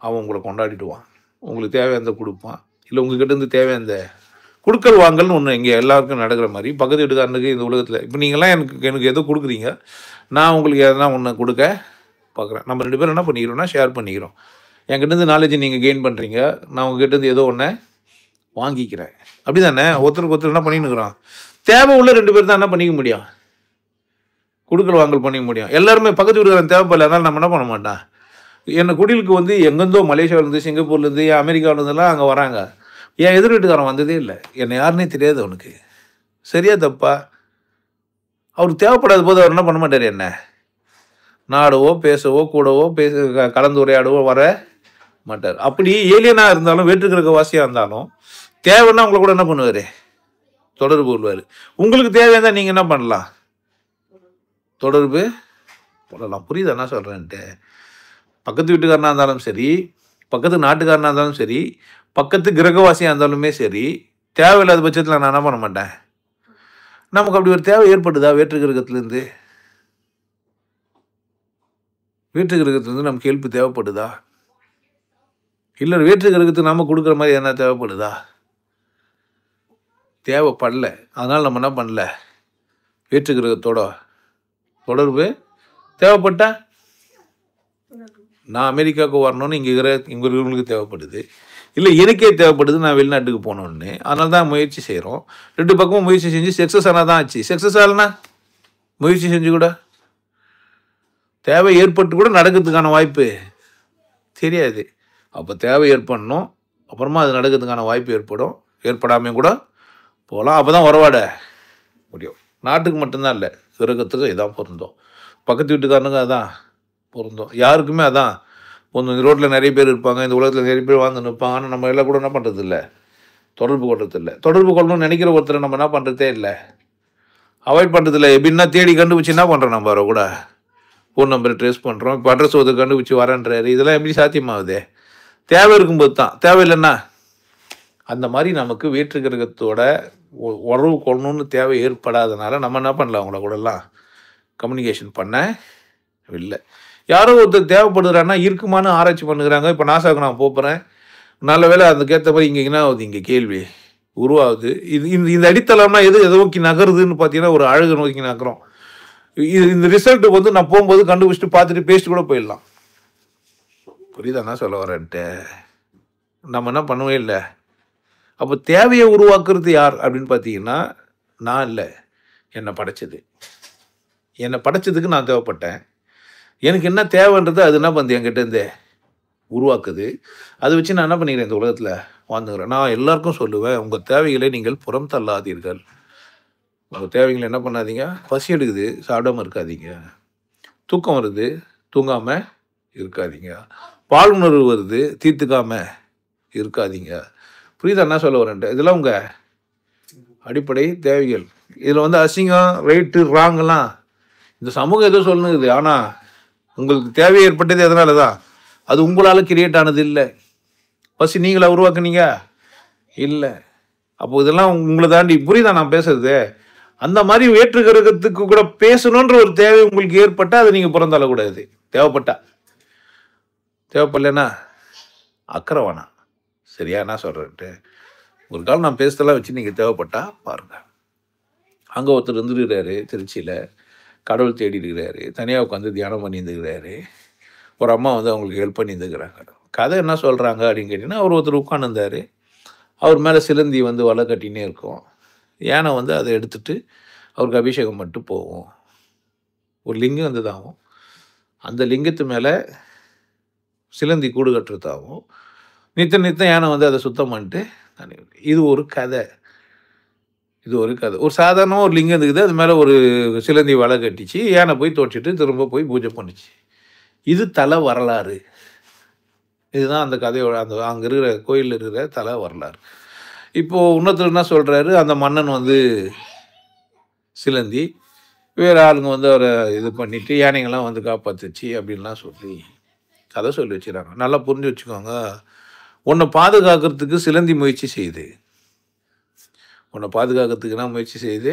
அவன் உங்களை கொண்டாடிடுவான், உங்களுக்கு தேவையானதை கொடுப்பான். இல்லை உங்ககிட்டேருந்து தேவையான கொடுக்கல் வாங்கல்னு ஒன்று இங்கே எல்லாருக்கும் நடக்கிற மாதிரி பக்கத்து வீட்டுக்காரனுக்கு இந்த உலகத்தில் இப்போ நீங்களாம் எனக்கு எதோ கொடுக்குறீங்க, நான் உங்களுக்கு எதனா ஒன்று கொடுக்க பார்க்குறேன். நம்ம 2 பேரும் என்ன பண்ணிக்கிறோம்னா ஷேர் பண்ணிக்கிறோம். என்கிட்டேருந்து நாலேஜ் நீங்கள் கெயின் பண்ணுறீங்க, நான் உங்ககிட்டேருந்து ஏதோ ஒன்று வாங்கிக்கிறேன். அப்படி தானே? ஒருத்தருக்கு என்ன பண்ணின்னு இருக்கிறோம். தேவை உள்ள 2 பேர் தான் என்ன பண்ணிக்க முடியும், கொடுக்கல் வாங்கல் பண்ணிக்க முடியும். எல்லாருமே பக்கத்து வீட்டுக்காரன் தேவைப்படல, அதனால் நம்ம என்ன பண்ண மாட்டோம். என்னை குடிலுக்கு எங்கேருந்தோ மலேசியாவிலேருந்து, சிங்கப்பூர்லேருந்து, அமெரிக்காவிலேருந்துலாம் அங்கே வராங்க. என் எதிர் வீட்டுக்காரன் வந்ததே இல்லை. என்னை யாருன்னே தெரியாது அவனுக்கு. சரியா தப்பா? அவருக்கு தேவைப்படாத போது அவர் என்ன பண்ண மாட்டார், என்ன நாடவோ பேசவோ கூடவோ கலந்துரையாடவோ வர மாட்டார். அப்படி ஏலியனாக இருந்தாலும் வேற்றுக்கிரக வாசியாக இருந்தாலும் தேவைன்னா அவங்கள கூட என்ன பண்ணுவார், தொடர்பு கொள்வார். உங்களுக்கு தேவையாக தான் நீங்கள் என்ன பண்ணலாம், தொடர்பு கொள்ளலாம். புரியுது என்ன சொல்கிறேன்ட்டு? பக்கத்து வீட்டுக்காரனாக இருந்தாலும் சரி, பக்கத்து நாட்டுக்காரனாக இருந்தாலும் சரி, பக்கத்து கிரகவாசியாக இருந்தாலுமே சரி, தேவையில்லாத பட்சத்தில் நான் என்ன பண்ண மாட்டேன். நமக்கு அப்படி ஒரு தேவை ஏற்படுதா வேற்று கிரகத்துலேருந்து? வேற்று கிரகத்துலேருந்து நமக்கு ஹெல்ப் தேவைப்படுதா? இல்லை வேற்று கிரகத்துக்கு நம்ம கொடுக்குற மாதிரி என்ன தேவைப்படுதா? தேவைப்படல. அதனால் நம்ம என்ன பண்ணல, வேற்று கிரகத்தோட தொடர்பு தேவைப்பட்டா நான் அமெரிக்காவுக்கு வரணும்னு இங்கே இருக்கிறவங்களுக்கு தேவைப்படுது, இல்லை எனக்கே தேவைப்படுது நான் வெளிநாட்டுக்கு போகணுன்னு. அதனால தான் முயற்சி செய்கிறோம். 2 பக்கமும் முயற்சி செஞ்சு சக்ஸஸ் ஆனால் தான் ஆச்சு. சக்ஸஸ் ஆகலைன்னா முயற்சி செஞ்சு கூட தேவை ஏற்பட்டு கூட நடக்கிறதுக்கான வாய்ப்பு தெரியாது. அப்போ தேவை ஏற்படணும், அப்புறமா அது நடக்கிறதுக்கான வாய்ப்பு ஏற்படும். ஏற்படாமையும் கூட போகலாம். அப்போ தான் உறவாட முடியும். நாட்டுக்கு மட்டும்தான் இல்லை, கிரகத்துக்கு இதான் பொருந்தோம், பக்கத்து வீட்டுக்காரனுங்க அதான் பொருந்தோம், யாருக்குமே அதான் பொருந்தும். இந்த ரோட்டில் நிறைய பேர் இருப்பாங்க, இந்த உலகத்தில் நிறைய பேர் வாழ்ந்து நிற்பாங்க. ஆனால் நம்ம எல்லாம் கூட என்ன பண்ணுறது இல்லை, தொடர்பு கொள்வது இல்லை. தொடர்பு கொள்ளணும்னு நினைக்கிற ஒருத்தரை நம்ம என்ன பண்ணுறதே இல்லை, அவாய்ட் பண்ணுறது இல்லை. எப்படின்னா தேடி கண்டுபிடிச்சி என்ன பண்ணுறோம், நம்ம வர கூட ஃபோன் நம்பரை ட்ரேஸ் பண்ணுறோம். இப்போ அட்ரஸ் ஒருத்தர் கண்டுபிடிச்சி வரேன்றாரு. இதெல்லாம் எப்படி சாத்தியமாகுது? தேவை இருக்கும்போது தான். தேவையில்லைன்னா அந்த மாதிரி நமக்கு வேற்று கிரகத்தோட உறவு கொள்ளணும்னு தேவை ஏற்படாதனால நம்ம என்ன பண்ணல, அவங்கள கூடலாம் கம்யூனிகேஷன் பண்ண இல்லை. யாரோ ஒருத்தர் தேவைப்படுறான்னா இருக்குமான்னு ஆராய்ச்சி பண்ணுறாங்க. இப்போ நாசாவுக்கு நான் போகிறேன், நல்ல வேலை அதுக்கேற்ற மாதிரி இங்கே என்ன ஆகுது, இங்கே கேள்வி உருவாகுது. இந்த அடித்தளம்னா எது நோக்கி நகருதுன்னு பார்த்தீங்கன்னா ஒரு அழகு நோக்கி நகரும். இந்த ரிசல்ட்டு வந்து நான் போகும்போது கண்டுபிடிச்சிட்டு பார்த்துட்டு பேசிட்டு கூட போயிடலாம். புரியுதா என்ன சொல்ல வரேன்ட்டு? நம்ம என்ன பண்ணவே இல்லை. அப்போ தேவையை உருவாக்குறது யார் அப்படின்னு பார்த்தீங்கன்னா நான் இல்லை, என்னை படைச்சது. என்னை படைச்சதுக்கு நான் தேவைப்பட்டேன். எனக்கு என்ன தேவைன்றது அது என்ன பண்ணுது, என்கிட்டேருந்து உருவாக்குது. அதை வச்சு நான் என்ன பண்ணிக்கிறேன், இந்த உலகத்தில் வாழ்ந்துக்கிறேன். நான் எல்லாருக்கும் சொல்லுவேன், உங்கள் தேவைகளை நீங்கள் புறம் தள்ளாதீர்கள். உங்கள் தேவைகளை என்ன பண்ணாதீங்க, பசி எடுக்குது சாப்பிடாமல் இருக்காதீங்க, தூக்கம் வருது தூங்காமல் இருக்காதீங்க, பால் உணர்வு வருது தீர்த்துக்காமல் இருக்காதீங்க. புரியுதா என்ன சொல்ல வரேன்ட்டு? இதெல்லாம் உங்கள் அடிப்படை தேவைகள். இதில் வந்து அசிங்கம் ரைட்டு ராங்கெல்லாம் இந்த சமூகம் ஏதோ சொல்லுது. ஆனால் உங்களுக்கு தேவை ஏற்பட்டது எதனால தான், அது உங்களால் கிரியேட் ஆனது இல்லை. பசி நீங்களா உருவாக்குனீங்க இல்லை. அப்போ இதெல்லாம் உங்களை தாண்டி, புரியுதா நான் பேசுறது? அந்த மாதிரி வேற்று கிரகத்துக்கு கூட பேசணுன்ற ஒரு தேவை உங்களுக்கு ஏற்பட்டால் அதை நீங்கள் புறந்தள்ளக்கூடாது. தேவைப்பட்டா, தேவைப்படலன்னா அக்கறை வேணாம். சரியா என்ன சொல்கிறேன்ட்டு? ஒரு காலம் நான் பேசுறதெல்லாம் வச்சு நீங்கள் தேவைப்பட்டா பாருங்கள். அங்கே ஒருத்தர் இருந்துருக்கிறாரு திருச்சியில், கடவுள் தேடி இருக்கிறாரு, தனியாக உட்காந்து தியானம் பண்ணி இருந்துக்கிறாரு. ஒரு அம்மா வந்து அவங்களுக்கு ஹெல்ப் பண்ணி இருந்துக்கிறாங்க. கதை என்ன சொல்கிறாங்க அப்படின்னு கேட்டிங்கன்னா, அவர் ஒருத்தர் உட்காந்துருந்தார். அவர் மேலே சிலந்தி வந்து வலை கட்டினே இருக்கும். யானை வந்து அதை எடுத்துட்டு அவருக்கு அபிஷேகம் பண்ணிட்டு போகும். ஒரு லிங்கம் வந்ததாகவும் அந்த லிங்கத்து மேலே சிலந்தி கூடு கட்டுறதாகவும் நித்தம் யானை வந்து அதை சுத்தம் பண்ணிட்டு. இது ஒரு கதை. இது ஒரு கதை. ஒரு சாதாரணமாக ஒரு லிங்கம் இருக்குது, அது மேலே ஒரு சிலந்தி வலை கட்டிச்சு, யானை போய் தோற்றிட்டு திரும்ப போய் பூஜை பண்ணிச்சு. இது தலை வரலாறு. இதுதான் அந்த கதையோட அந்த அங்கே இருக்கிற கோயிலில் இருக்கிற தலை வரலாறு. இப்போது இன்னொருத்தர் என்ன சொல்கிறாரு, அந்த மன்னன் வந்து சிலந்தி, வேறு ஆளுங்க வந்து அவரை இது பண்ணிவிட்டு யானைங்கள்லாம் வந்து காப்பாற்றுச்சு அப்படின்லாம் சொல்லி கதை சொல்லி வச்சுக்கிறாங்க. நல்லா புரிஞ்சு வச்சுக்கோங்க. உன்னை பாதுகாக்கிறதுக்கு சிலந்தி முயற்சி செய்யுது. உன்னை பாதுகாக்கிறதுக்குன்னா முயற்சி செய்யுது,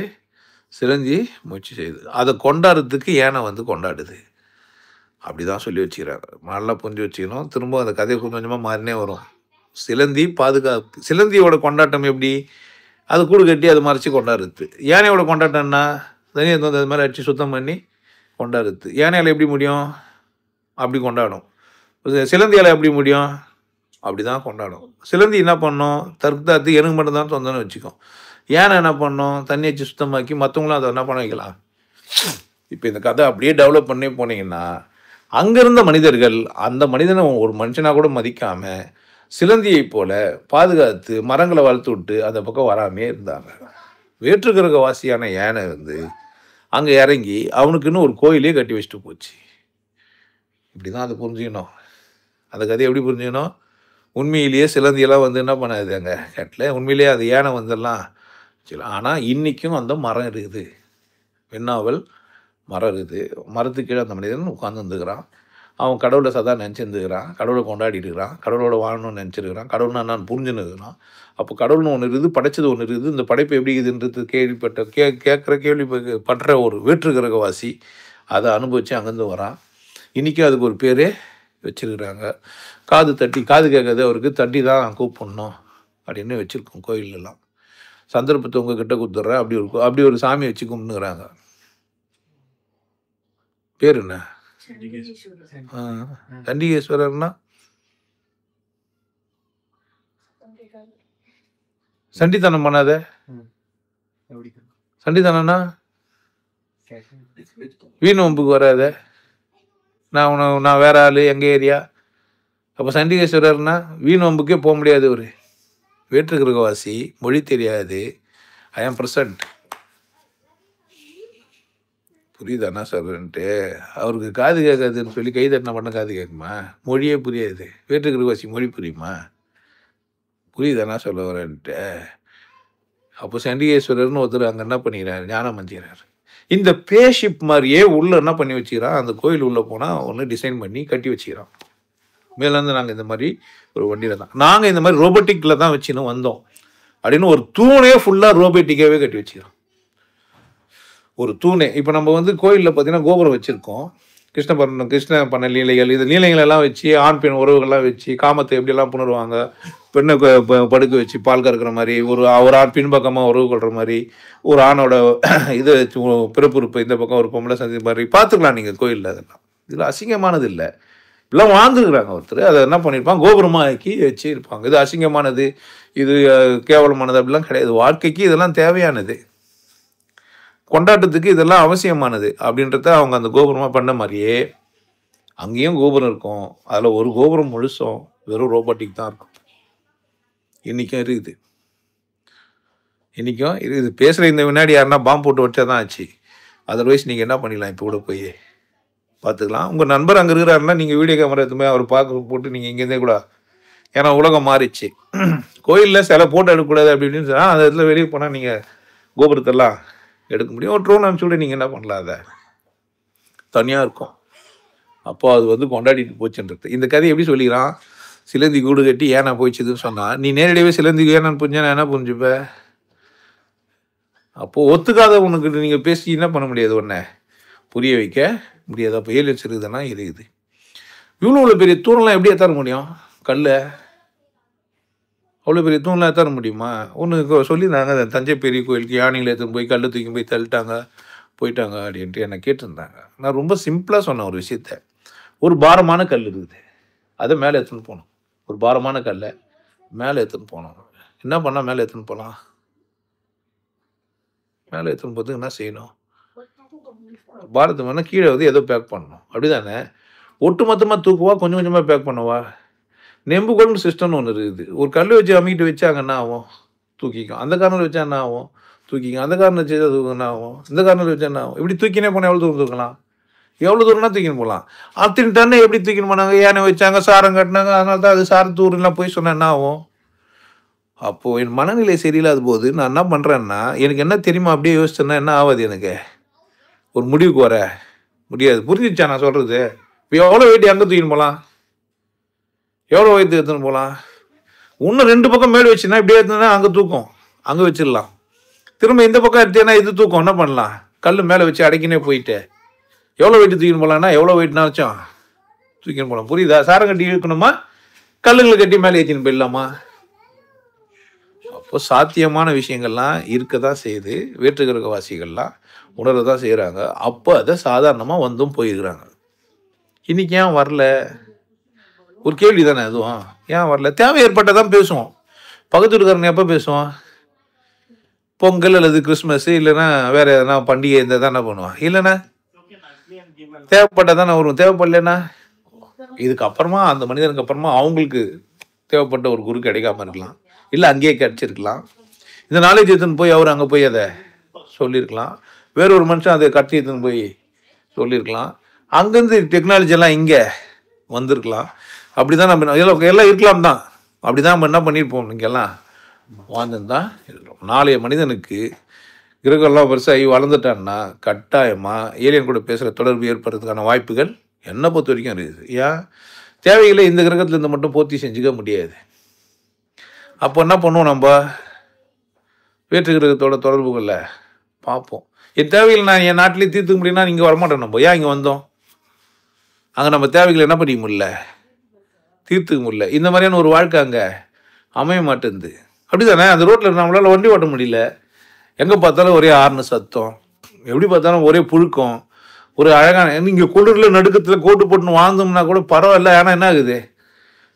சிலந்தி முயற்சி செய்யுது. அதை கொண்டாடுறதுக்கு யானை வந்து கொண்டாடுது. அப்படி தான் சொல்லி வச்சுக்கிறாங்க. நல்லா புரிஞ்சு வச்சுக்கணும். திரும்ப அந்த கதை கொஞ்சம் கொஞ்சமாக மாறினே வரும். சிலந்தி பாதுகாப்பு, சிலந்தியோட கொண்டாட்டம் எப்படி, அது கூடு கட்டி அதை மறைச்சி கொண்டாடுறது. யானையோட கொண்டாட்டம்னா தனியாக வந்து அது மாதிரி அடித்து சுத்தம் பண்ணி கொண்டாடுறது. யானையால் எப்படி முடியும், அப்படி கொண்டாடும். சிலந்தியால் எப்படி முடியும், அப்படி தான் கொண்டாடும். சிலந்தி என்ன பண்ணோம், தற்காத்து எனக்கு மட்டும்தான் சொந்தம்னு வச்சுக்கோம். யானை என்ன பண்ணோம், தண்ணி வச்சு சுத்தமாக்கி மற்றவங்களும் அதை என்ன பண்ண வைக்கலாம். இப்போ இந்த கதை அப்படியே டெவலப் பண்ணி போனீங்கன்னா, அங்கே இருந்த மனிதர்கள் அந்த மனிதனை ஒரு மனுஷனாக கூட மதிக்காமல் சிலந்தியை போல பாதுகாத்து மரங்களை வளர்த்து விட்டு அந்த பக்கம் வராமே இருந்தாங்க. வேற்றுக்கிரக வாசியான யானை வந்து அங்கே இறங்கி அவனுக்குன்னு ஒரு கோயிலே கட்டி வச்சுட்டு போச்சு. இப்படி தான் அதை புரிஞ்சுக்கணும். அந்த கதையை எப்படி புரிஞ்சுக்கணும், உண்மையிலேயே சிலந்தியெல்லாம் வந்து என்ன பண்ணாது அங்கே கட்டல, உண்மையிலேயே அது யானை வந்தெல்லாம் சரி, ஆனால் இன்றைக்கும் அந்த மரம் இருக்குது, வெண்ணாவல் மரம் இருக்குது. மரத்துக்கு கீழே அந்த மனிதன் உட்காந்துருந்துக்கிறான். அவன் கடவுளை சதா நினச்சிருந்துக்கிறான், கடவுளை கொண்டாடிட்டு இருக்கிறான், கடவுளோட வாழணும்னு நினச்சிருக்கிறான், கடவுள்னா நான் புரிஞ்சுன்னு இருக்கிறான். அப்போ கடவுள்னு ஒன்று இருக்குது, படைச்சது ஒன்று இருக்குது. இந்த படைப்பு எப்படி இருக்குதுன்றது கேட்குற கேள்விப்படுற ஒரு வேற்று கிரகவாசி அதை அனுபவித்து அங்கேருந்து வரான். இன்றைக்கும் அதுக்கு ஒரு பேரே வச்சுருக்கிறாங்க. காது கேட்காது அவருக்கு தட்டி தான் கூப்பிடணும் அப்படின்னு வச்சுருக்கோம் கோயிலெல்லாம். சந்தர்ப்பத்தை உங்ககிட்ட கொடுத்துட்றேன், அப்படி ஒரு சாமி வச்சு கும்பிட்டுங்கிறாங்க. பேர் என்ன? சண்டிகேஸ்வரர்னா சண்டித்தனம் பண்ணாத. சண்டித்தனம்னா வீண் வம்புக்கு வராத. நான் வேற ஆள், எங்கள் ஏரியா. அப்போ சண்டிகேஸ்வரர்னா வீண் வம்புக்கே போக முடியாது. ஒரு வேற்று கிரகவாசி, மொழி தெரியாது, ஐ ஆம் ப்ரெசன்ட். புரியுதாண்ணா சொல்கிறேன்ட்டு? அவருக்கு காது கேட்காதுன்னு சொல்லி கை தட்டின பண்ண காது கேட்குமா? மொழியே புரியாது. வேற்று கிரகவாசி மொழி புரியுமா? புரியுதாண்ணா சொல்ல வரேன்ட்டு? அப்போ சண்டிகேஸ்வரர்னு ஒருத்தர் அங்கே என்ன பண்ணிக்கிறார், ஞானம் பண்ணிக்கிறார். இந்த பேஷிப் மாதிரியே உள்ளே என்ன பண்ணி வச்சுக்கிறான், அந்த கோயில் உள்ளே போனால் ஒன்று டிசைன் பண்ணி கட்டி வச்சுக்கிறான். மேலேருந்து நாங்கள் இந்த மாதிரி ஒரு வண்டியில் தான், நாங்கள் இந்த மாதிரி ரோபோட்டிக்கில் தான் வச்சுன்னு வந்தோம் அப்படின்னு ஒரு தூணே ஃபுல்லாக ரோபோட்டிக்காகவே கட்டி வச்சுக்கிறோம். ஒரு தூணே. இப்போ நம்ம வந்து கோயிலில் பார்த்தீங்கன்னா கோபுரம் வச்சுருக்கோம், கிருஷ்ண பண்ண லீலைகள், இது லீலைகளெல்லாம் வச்சு ஆண் பெண் உறவுகள்லாம் வச்சு காமத்தை எப்படியெல்லாம் புணருவாங்க, பெண்ணை படுக்க வச்சு பால் கறக்கிற மாதிரி, ஒரு ஆண் பின்பக்கமாக உறவு கொள்கிற மாதிரி, ஒரு ஆணோட இதை வச்சு பிறப்புறுப்பு இந்த பக்கம் ஒரு பொம்பளை சந்தி மாதிரி பார்த்துக்கலாம் நீங்கள் கோயிலில். அதெல்லாம் இதில் அசிங்கமானது இல்லை. இப்பெல்லாம் வாழ்ந்துருக்குறாங்க. ஒருத்தர் அதை என்ன பண்ணியிருப்பாங்க, கோபுரமாக ஆக்கி வச்சு இருப்பாங்க. இது அசிங்கமானது, இது கேவலமானது அப்படிலாம் கிடையாது. வாழ்க்கைக்கு இதெல்லாம் தேவையானது, கொண்டாட்டத்துக்கு இதெல்லாம் அவசியமானது அப்படின்றத அவங்க அந்த கோபுரமாக பண்ண மாதிரியே அங்கேயும் கோபுரம் இருக்கும். அதில் ஒரு கோபுரம் முழுசும் வெறும் ரோபோட்டிக் தான் இருக்கும். இன்றைக்கும் இருக்குது. பேசுகிற இந்த வினாடி யாருன்னா பாம்பு போட்டு வச்சா தான் ஆச்சு. அதர்வைஸ் நீங்கள் என்ன பண்ணிடலாம், இப்போ கூட போய் பார்த்துக்கலாம். உங்கள் நண்பர் அங்கே இருக்கிறாருன்னா நீங்கள் வீடியோ கேமரா எதுவுமே அவர் பார்க்க போட்டு நீங்கள் இங்கேருந்தே கூட, ஏன்னா உலகம் மாறிச்சு. கோயிலில் சில போட்டோ எடுக்கக்கூடாது அப்படின்னு சொன்னால் அந்த இடத்துல வெளியே போனால் நீங்கள் கோபுரத்தெல்லாம் எடுக்க முடியும். ஒரு ட்ரோன் அனுப்பிச்சு விட நீங்கள் என்ன பண்ணலாம், அதை தனியாக இருக்கும். அப்போ அது வந்து கொண்டாடிட்டு போச்சுன்றது. இந்த கதை எப்படி சொல்லிக்கிறான், சிலந்தி கூடு கட்டி ஏன்னா போயிடுச்சுதுன்னு சொன்னால், நீ நேரடியாகவே சிலந்தி ஏன்னா புரிஞ்சா நான் என்ன புரிஞ்சுப்ப? அப்போது ஒத்துக்காத உனக்கு நீங்கள் பேசி என்ன பண்ண முடியாது, ஒன்றை புரிய வைக்க முடியாது. அப்போ ஏலியன்ஸ் இருக்குதுன்னா இருக்குது. இவ்வளோ பெரிய தூணெலாம் எப்படி எத்தார முடியும்? அவ்வளோ பெரிய தூண்லாம் எத்தார முடியுமா? ஒன்று சொல்லியிருந்தாங்க, அந்த தஞ்சை பெரிய கோயிலுக்கு யானைகளை எடுத்துன்னு போய் கல் தூக்கி போய் தள்ளிட்டாங்க போயிட்டாங்க அப்படின்ட்டு என்னை கேட்டிருந்தாங்க. நான் ரொம்ப சிம்பிளாக சொன்னேன் ஒரு விஷயத்த. ஒரு பாரமான கல் இருக்குது, அதை மேலே எடுத்துன்னு போகணும். ஒரு பாரமான கல்லை மேலே எடுத்துன்னு போகணும். என்ன பண்ணால் மேலே எடுத்துன்னு போகலாம்? மேலே எடுத்துன்னு போகிறதுக்கு என்ன செய்யணும்? பாரத்தை வேணால் கீழே வந்து ஏதோ பேக் பண்ணணும், அப்படி தானே? ஒட்டு மொத்தமாக தூக்குவா, கொஞ்சம் கொஞ்சமாக பேக் பண்ணுவா? நெம்பு கொண்டு சிஸ்டம்னு ஒன்று இருக்குது. ஒரு கல் வச்சு அம்மிக்கிட்டு வச்சாங்க என்ன ஆகும்? தூக்கிக்கும். அந்த காரணம் வச்சா என்ன ஆகும்? தூக்கிக்கும். அந்த காரணம் வச்சு தூக்கம் என்ன ஆகும்? இந்த காரணம் வச்சா என்ன ஆகும்? இப்படி தூக்கினே போனால் எவ்வளோ தூரம் தூக்கலாம்? எவ்வளோ தூரம்னா தூக்கின்னு போகலாம். அத்தனை டன்னு எப்படி தூக்கின்னு போனாங்க? யானை வச்சாங்க, சாரம் கட்டினாங்க, அதனால தான் அது சாரத்தூர்லாம் போய் சொன்னால் என்ன ஆகும்? அப்போது என் மனநிலை சரியில்லாத போது நான் என்ன பண்ணுறேன்னா, எனக்கு என்ன தெரியுமா அப்படியே யோசிச்சேன்னா என்ன ஆகாது, எனக்கு ஒரு முடிவுக்கு வர முடியாது. புரிஞ்சிச்சா நான் சொல்கிறது? இப்போ எவ்வளோ வெயிட் அங்கே தூக்கின்னு போகலாம்? எவ்வளோ வயது எடுத்துன்னு போகலாம்? இன்னும் 2 பக்கம் மேலே வச்சுன்னா இப்படியே எடுத்துனா அங்கே தூக்கம், அங்கே வச்சிடலாம். திரும்ப இந்த பக்கம் எடுத்தேன்னா இது தூக்கம், என்ன பண்ணலாம்? கல் மேலே வச்சு அடைக்கினே போயிட்டு எவ்வளோ வெயிட்டு தூக்கின்னு போகலான்னா எவ்வளோ வெயிட்னாச்சும் தூக்கின்னு போகலாம். புரியுதா? சாரம் கட்டி இழுக்கணுமா, கல்லுங்களை கட்டி மேலே ஏற்றின்னு போயிடலாமா? அப்போ சாத்தியமான விஷயங்கள்லாம் இருக்க தான் செய்யுது. வேற்று கிரகவாசிகள்லாம் உணர தான் செய்கிறாங்க. அப்போ அதை சாதாரணமாக வந்தும் போயிருக்கிறாங்க. இன்னைக்கு ஏன் வரல? ஒரு கேள்வி தானே அதுவும். ஏன் வரல? தேவை ஏற்பட்டால் தான் பேசுவோம். பக்கத்து வீட்டுக்காரங்க எப்போ பேசுவோம்? பொங்கல் அல்லது கிறிஸ்மஸ் இல்லைன்னா வேற எதனா பண்டிகை இருந்தால் தான் என்ன பண்ணுவோம்? இல்லைண்ணா தேவைப்பட்டால் தானே வருவோம். தேவைப்படலன்னா இதுக்கப்புறமா அந்த மனிதனுக்கு அப்புறமா அவங்களுக்கு தேவைப்பட்ட ஒரு குரு கிடைக்காம இருக்கலாம், இல்லை அங்கேயே கிடச்சிருக்கலாம். இந்த நாலேஜ் எடுத்துன்னு போய் அவர் அங்கே போய் அதை சொல்லியிருக்கலாம். வேறொரு மனுஷன் அதை கட்டி எடுத்துன்னு போய் சொல்லியிருக்கலாம். அங்கேருந்து டெக்னாலஜி எல்லாம் இங்கே வந்திருக்கலாம். அப்படி தான் நம்ம எல்லாம் இருக்கலாம் தான். அப்படி தான் நம்ம என்ன பண்ணியிருப்போம், இங்கெல்லாம் வாழ்ந்துன்னு தான் இருக்கிறோம். நாளைய மனிதனுக்கு கிரகம்லாம் பெருசாகி வளர்ந்துட்டான்னா கட்டாயமாக ஏலியன் கூட பேசுகிற தொடர்பு ஏற்படுறதுக்கான வாய்ப்புகள் என்னை பொறுத்த வரைக்கும் இருக்குது. ஏன் தேவைகளை இந்த கிரகத்தில் இருந்து மட்டும் பூர்த்தி செஞ்சுக்க முடியாது. அப்போ என்ன பண்ணுவோம், நம்ம வேற்று கிரகத்தோட தொடர்புகளில் பார்ப்போம். என் தேவைகளை நான் என் நாட்டிலே தீர்த்துக்க முடியும்னா இங்கே வரமாட்டோம். நம்ம ஏன் இங்கே வந்தோம்? அங்கே நம்ம தேவைகளை என்ன பண்ணிக்க முடியல, தீர்த்துக்க முடியல. இந்த மாதிரியான ஒரு வாழ்க்கை அங்கே அமைய மாட்டேங்குது. அப்படி தானே? அந்த ரோட்டில் நம்மளால் வண்டி ஓட்ட முடியல. எங்கே பார்த்தாலும் ஒரே ஆர்னு சத்தம், எப்படி பார்த்தாலும் ஒரே புழுக்கம், ஒரு அழகான இங்கே குளிரில் நடுக்கத்தில் கோட்டு போட்டுன்னு வாழ்ந்தோம்னா கூட பரவாயில்ல. ஆனால் என்ன ஆகுது,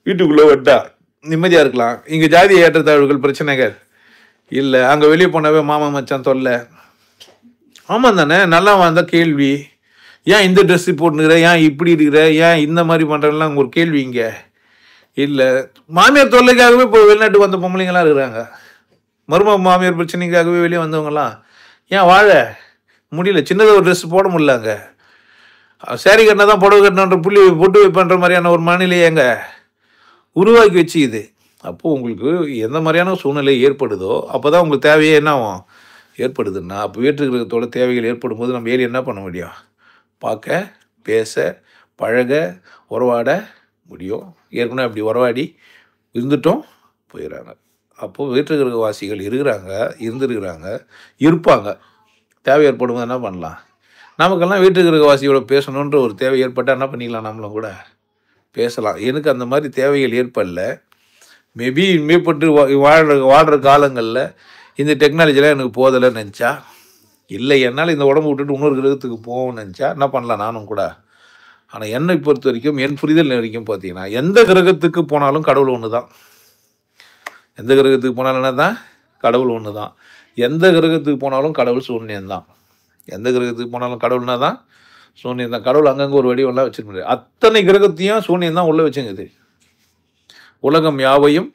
வீட்டுக்குள்ளே வெட்டா நிம்மதியாக இருக்கலாம். இங்கே ஜாதி ஏற்றத்தாழ்வுகள் பிரச்சனைகள் இல்லை. அங்கே வெளியே போனாவே மாமா மச்சான் தொல்லை. ஆமாம் தானே? நல்லா வந்தால் கேள்வி, ஏன் இந்த ட்ரெஸ்ஸு போட்டுனுக்கிற, ஏன் இப்படி இருக்கிற, ஏன் இந்த மாதிரி பண்ணுறதுலாம் ஒரு கேள்வி இங்கே இல்லை. மாமியார் தொல்லைக்காகவே இப்போ வெளிநாட்டுக்கு வந்த பொம்பளைங்களாம் இருக்கிறாங்க. மருமக மாமியார் பிரச்சனைக்காகவே வெளியே வந்தவங்களாம் ஏன் வாழ முடியல, சின்னதாக ஒரு ட்ரெஸ் போட முடியலங்க. சேரீ கட்டினா தான் புடவை கட்டினன்ற புள்ளி பொட்டு வைப்பன்ற மாதிரியான ஒரு மனநிலையை எங்க உருவாக்கி வச்சுக்குது. அப்போது உங்களுக்கு எந்த மாதிரியான சூழ்நிலை ஏற்படுதோ அப்போ தான் உங்களுக்கு தேவையே என்ன ஆகும் ஏற்படுதுன்னா, அப்போ வேற்று கிரகத்தோட தேவைகள் ஏற்படும் போது நம்ம ஏறி என்ன பண்ண முடியும், பார்க்க, பேச, பழக, உறவாட முடியும். ஏற்கனவே அப்படி உறவாடி இருந்துட்டோம் போயிடறாங்க. அப்போது வேற்று கிரகவாசிகள் இருக்கிறாங்க, இருந்துருக்கிறாங்க, இருப்பாங்க. தேவை ஏற்படும் போது என்ன பண்ணலாம், நமக்கெல்லாம் வேற்று கிரகவாசியோட பேசணுன்ற ஒரு தேவை ஏற்பட்டால் என்ன பண்ணிக்கலாம், நம்மளும் கூட பேசலாம். எனக்கு அந்த மாதிரி தேவைகள் ஏற்படல. மேபி மேற்பட்டு வாழ்கிற காலங்களில் இந்த டெக்னாலஜிலாம் எனக்கு போதலைன்னு நினச்சா, இல்லை என்னால் இந்த உடம்பு விட்டுட்டு இன்னொரு கிரகத்துக்கு போகணும்னு நினச்சா என்ன பண்ணலாம் நானும் கூட. ஆனால் என்னை பொறுத்த வரைக்கும், என் புரிதல் வரைக்கும் பார்த்தீங்கன்னா, எந்த கிரகத்துக்கு போனாலும் கடவுள் ஒன்று தான். எந்த கிரகத்துக்கு போனாலும் என்ன தான், கடவுள் ஒன்று தான். எந்த கிரகத்துக்கு போனாலும் கடவுள் சூன்யம்தான். எந்த கிரகத்துக்கு போனாலும் கடவுள்னா தான் சூன்யம் தான். கடவுள் அங்கங்கே ஒரு வடிவெல்லாம் வச்சுக்க முடியாது. அத்தனை கிரகத்தையும் சூன்யம் தான் உள்ளே வச்சுங்குது. உலகம் யாவையும்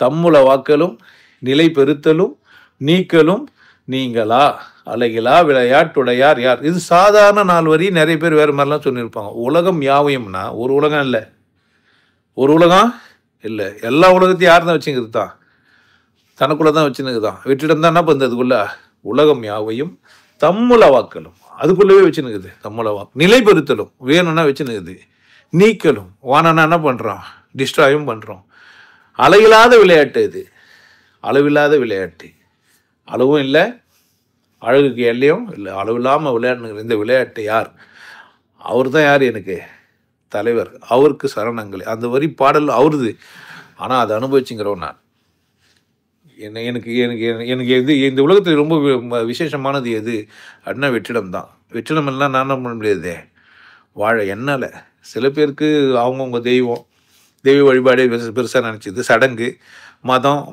தம்முல வாக்கலும் நிலை பெருத்தலும் நீக்கலும் நீங்களா அழகிலா விளையாட்டுடையார் யார். இது சாதாரண நாள் வரி. நிறைய பேர் வேறு மாதிரிலாம் சொல்லியிருப்பாங்க. உலகம் யாவையும்னா ஒரு உலகம் இல்லை, ஒரு உலகம் இல்லை, எல்லா உலகத்தையும் யார் தான் வச்சுங்கிறது தான், தனக்குள்ளே தான் வச்சுனுக்கு தான். வெற்றிடம் தான் என்ன பண்ணுது அதுக்குள்ள, உலகம் யாவையும் தம்முல வாக்கலும், அதுக்குள்ளவே வச்சுனுக்குது. தம்முல வாக்கு நிலை பெறுத்தலும், வேணும்னா வச்சுனுக்குது. நீக்கலும், வானனா என்ன பண்ணுறோம், டிஸ்ட்ராயும் பண்ணுறோம். அளவில்லாத விளையாட்டு இது, அளவில்லாத விளையாட்டு. அளவும் இல்லை, அழகுக்கு எல்லையும் இல்லை, அளவில்லாமல் விளையாடுனுங்கிற இந்த விளையாட்டு யார், அவர் தான் யார் எனக்கு தலைவர், அவருக்கு சரணங்கள். அந்த வரி பாடல் அவருது. ஆனால் அதை அனுபவிச்சுங்கிறோம் நான். எனக்கு எனக்கு எனக்கு எது இந்த உலகத்தில் ரொம்ப விசேஷமானது எது அப்படின்னா வெற்றிடம் தான். வெற்றிடம் எல்லாம் நான் என்ன பண்ண முடியாது, வாழ என்னால். சில பேருக்கு அவங்கவுங்க தெய்வ வழிபாடு பெருசாக நினச்சிது, சடங்கு,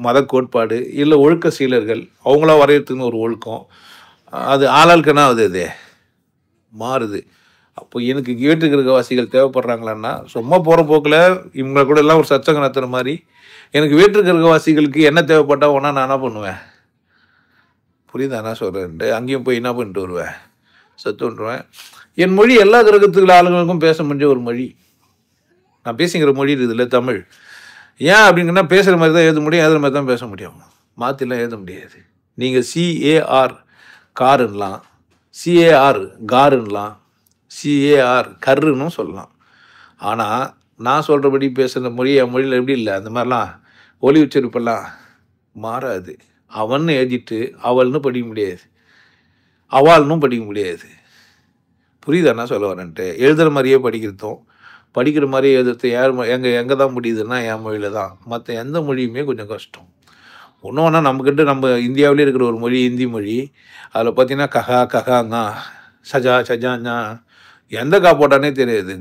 மத கோட்பாடு, இல்லை ஒழுக்க சீலர்கள், அவங்களா வரையறதுக்குன்னு ஒரு ஒழுக்கம், அது ஆளாளுக்குன்னா அது மாறுது. அப்போ எனக்கு வேற்று கிரகவாசிகள் தேவைப்படுறாங்களான்னா, சும்மா போகிற போக்கில் இவங்களை கூட எல்லாம் ஒரு சச்சங்க நடத்துகிற மாதிரி எனக்கு வேற்று கிரகவாசிகளுக்கு என்ன தேவைப்பட்டா ஒன்றா நான் என்ன பண்ணுவேன், புரியுதா என்ன சொல்கிறேன்ட்டு, அங்கேயும் போய் என்ன பண்ணிட்டு வருவேன், சத்து வந்துடுவேன். என் மொழி எல்லா கிரகத்துக்குள்ள ஆளுங்களுக்கும் பேச முடிஞ்ச ஒரு மொழி. நான் பேசுங்கிற மொழி இருக்குதுல்ல தமிழ். ஏன் அப்படிங்கன்னா பேசுகிற மாதிரி தான் எழுத முடியும், எழுதுற மாதிரி தான் பேச முடியும், மாற்றிலாம் எழுத முடியாது. நீங்கள் CAR காருன்னலாம், CAR காருன்னலாம், CAR கருன்னு சொல்லலாம். ஆனால் நான் சொல்கிறபடி பேசுகிற மொழி என் மொழியில் எப்படி இல்லை, அந்த மாதிரிலாம் ஒலி உச்சரிப்பெல்லாம் மாறாது. அவன்னு எழுதிட்டு அவள்னு படிக்க முடியாது, அவாள்னும் படிக்க முடியாது. புரியுதா என்ன சொல்ல வரேன்ட்டு. எழுதுகிற மாதிரியே படிக்கிறதும் படிக்கிற மாதிரியே எழுதுறது எங்கே தான் முடியுதுன்னா என் மொழியில் தான். மற்ற எந்த மொழியுமே கொஞ்சம் கஷ்டம். ஒன்று நம்ம இந்தியாவிலே இருக்கிற ஒரு மொழி ஹிந்தி மொழி. அதில் பார்த்தீங்கன்னா ககாங்க, சஜாஞ்சா, எந்த கா போட்டானே தெரியாது,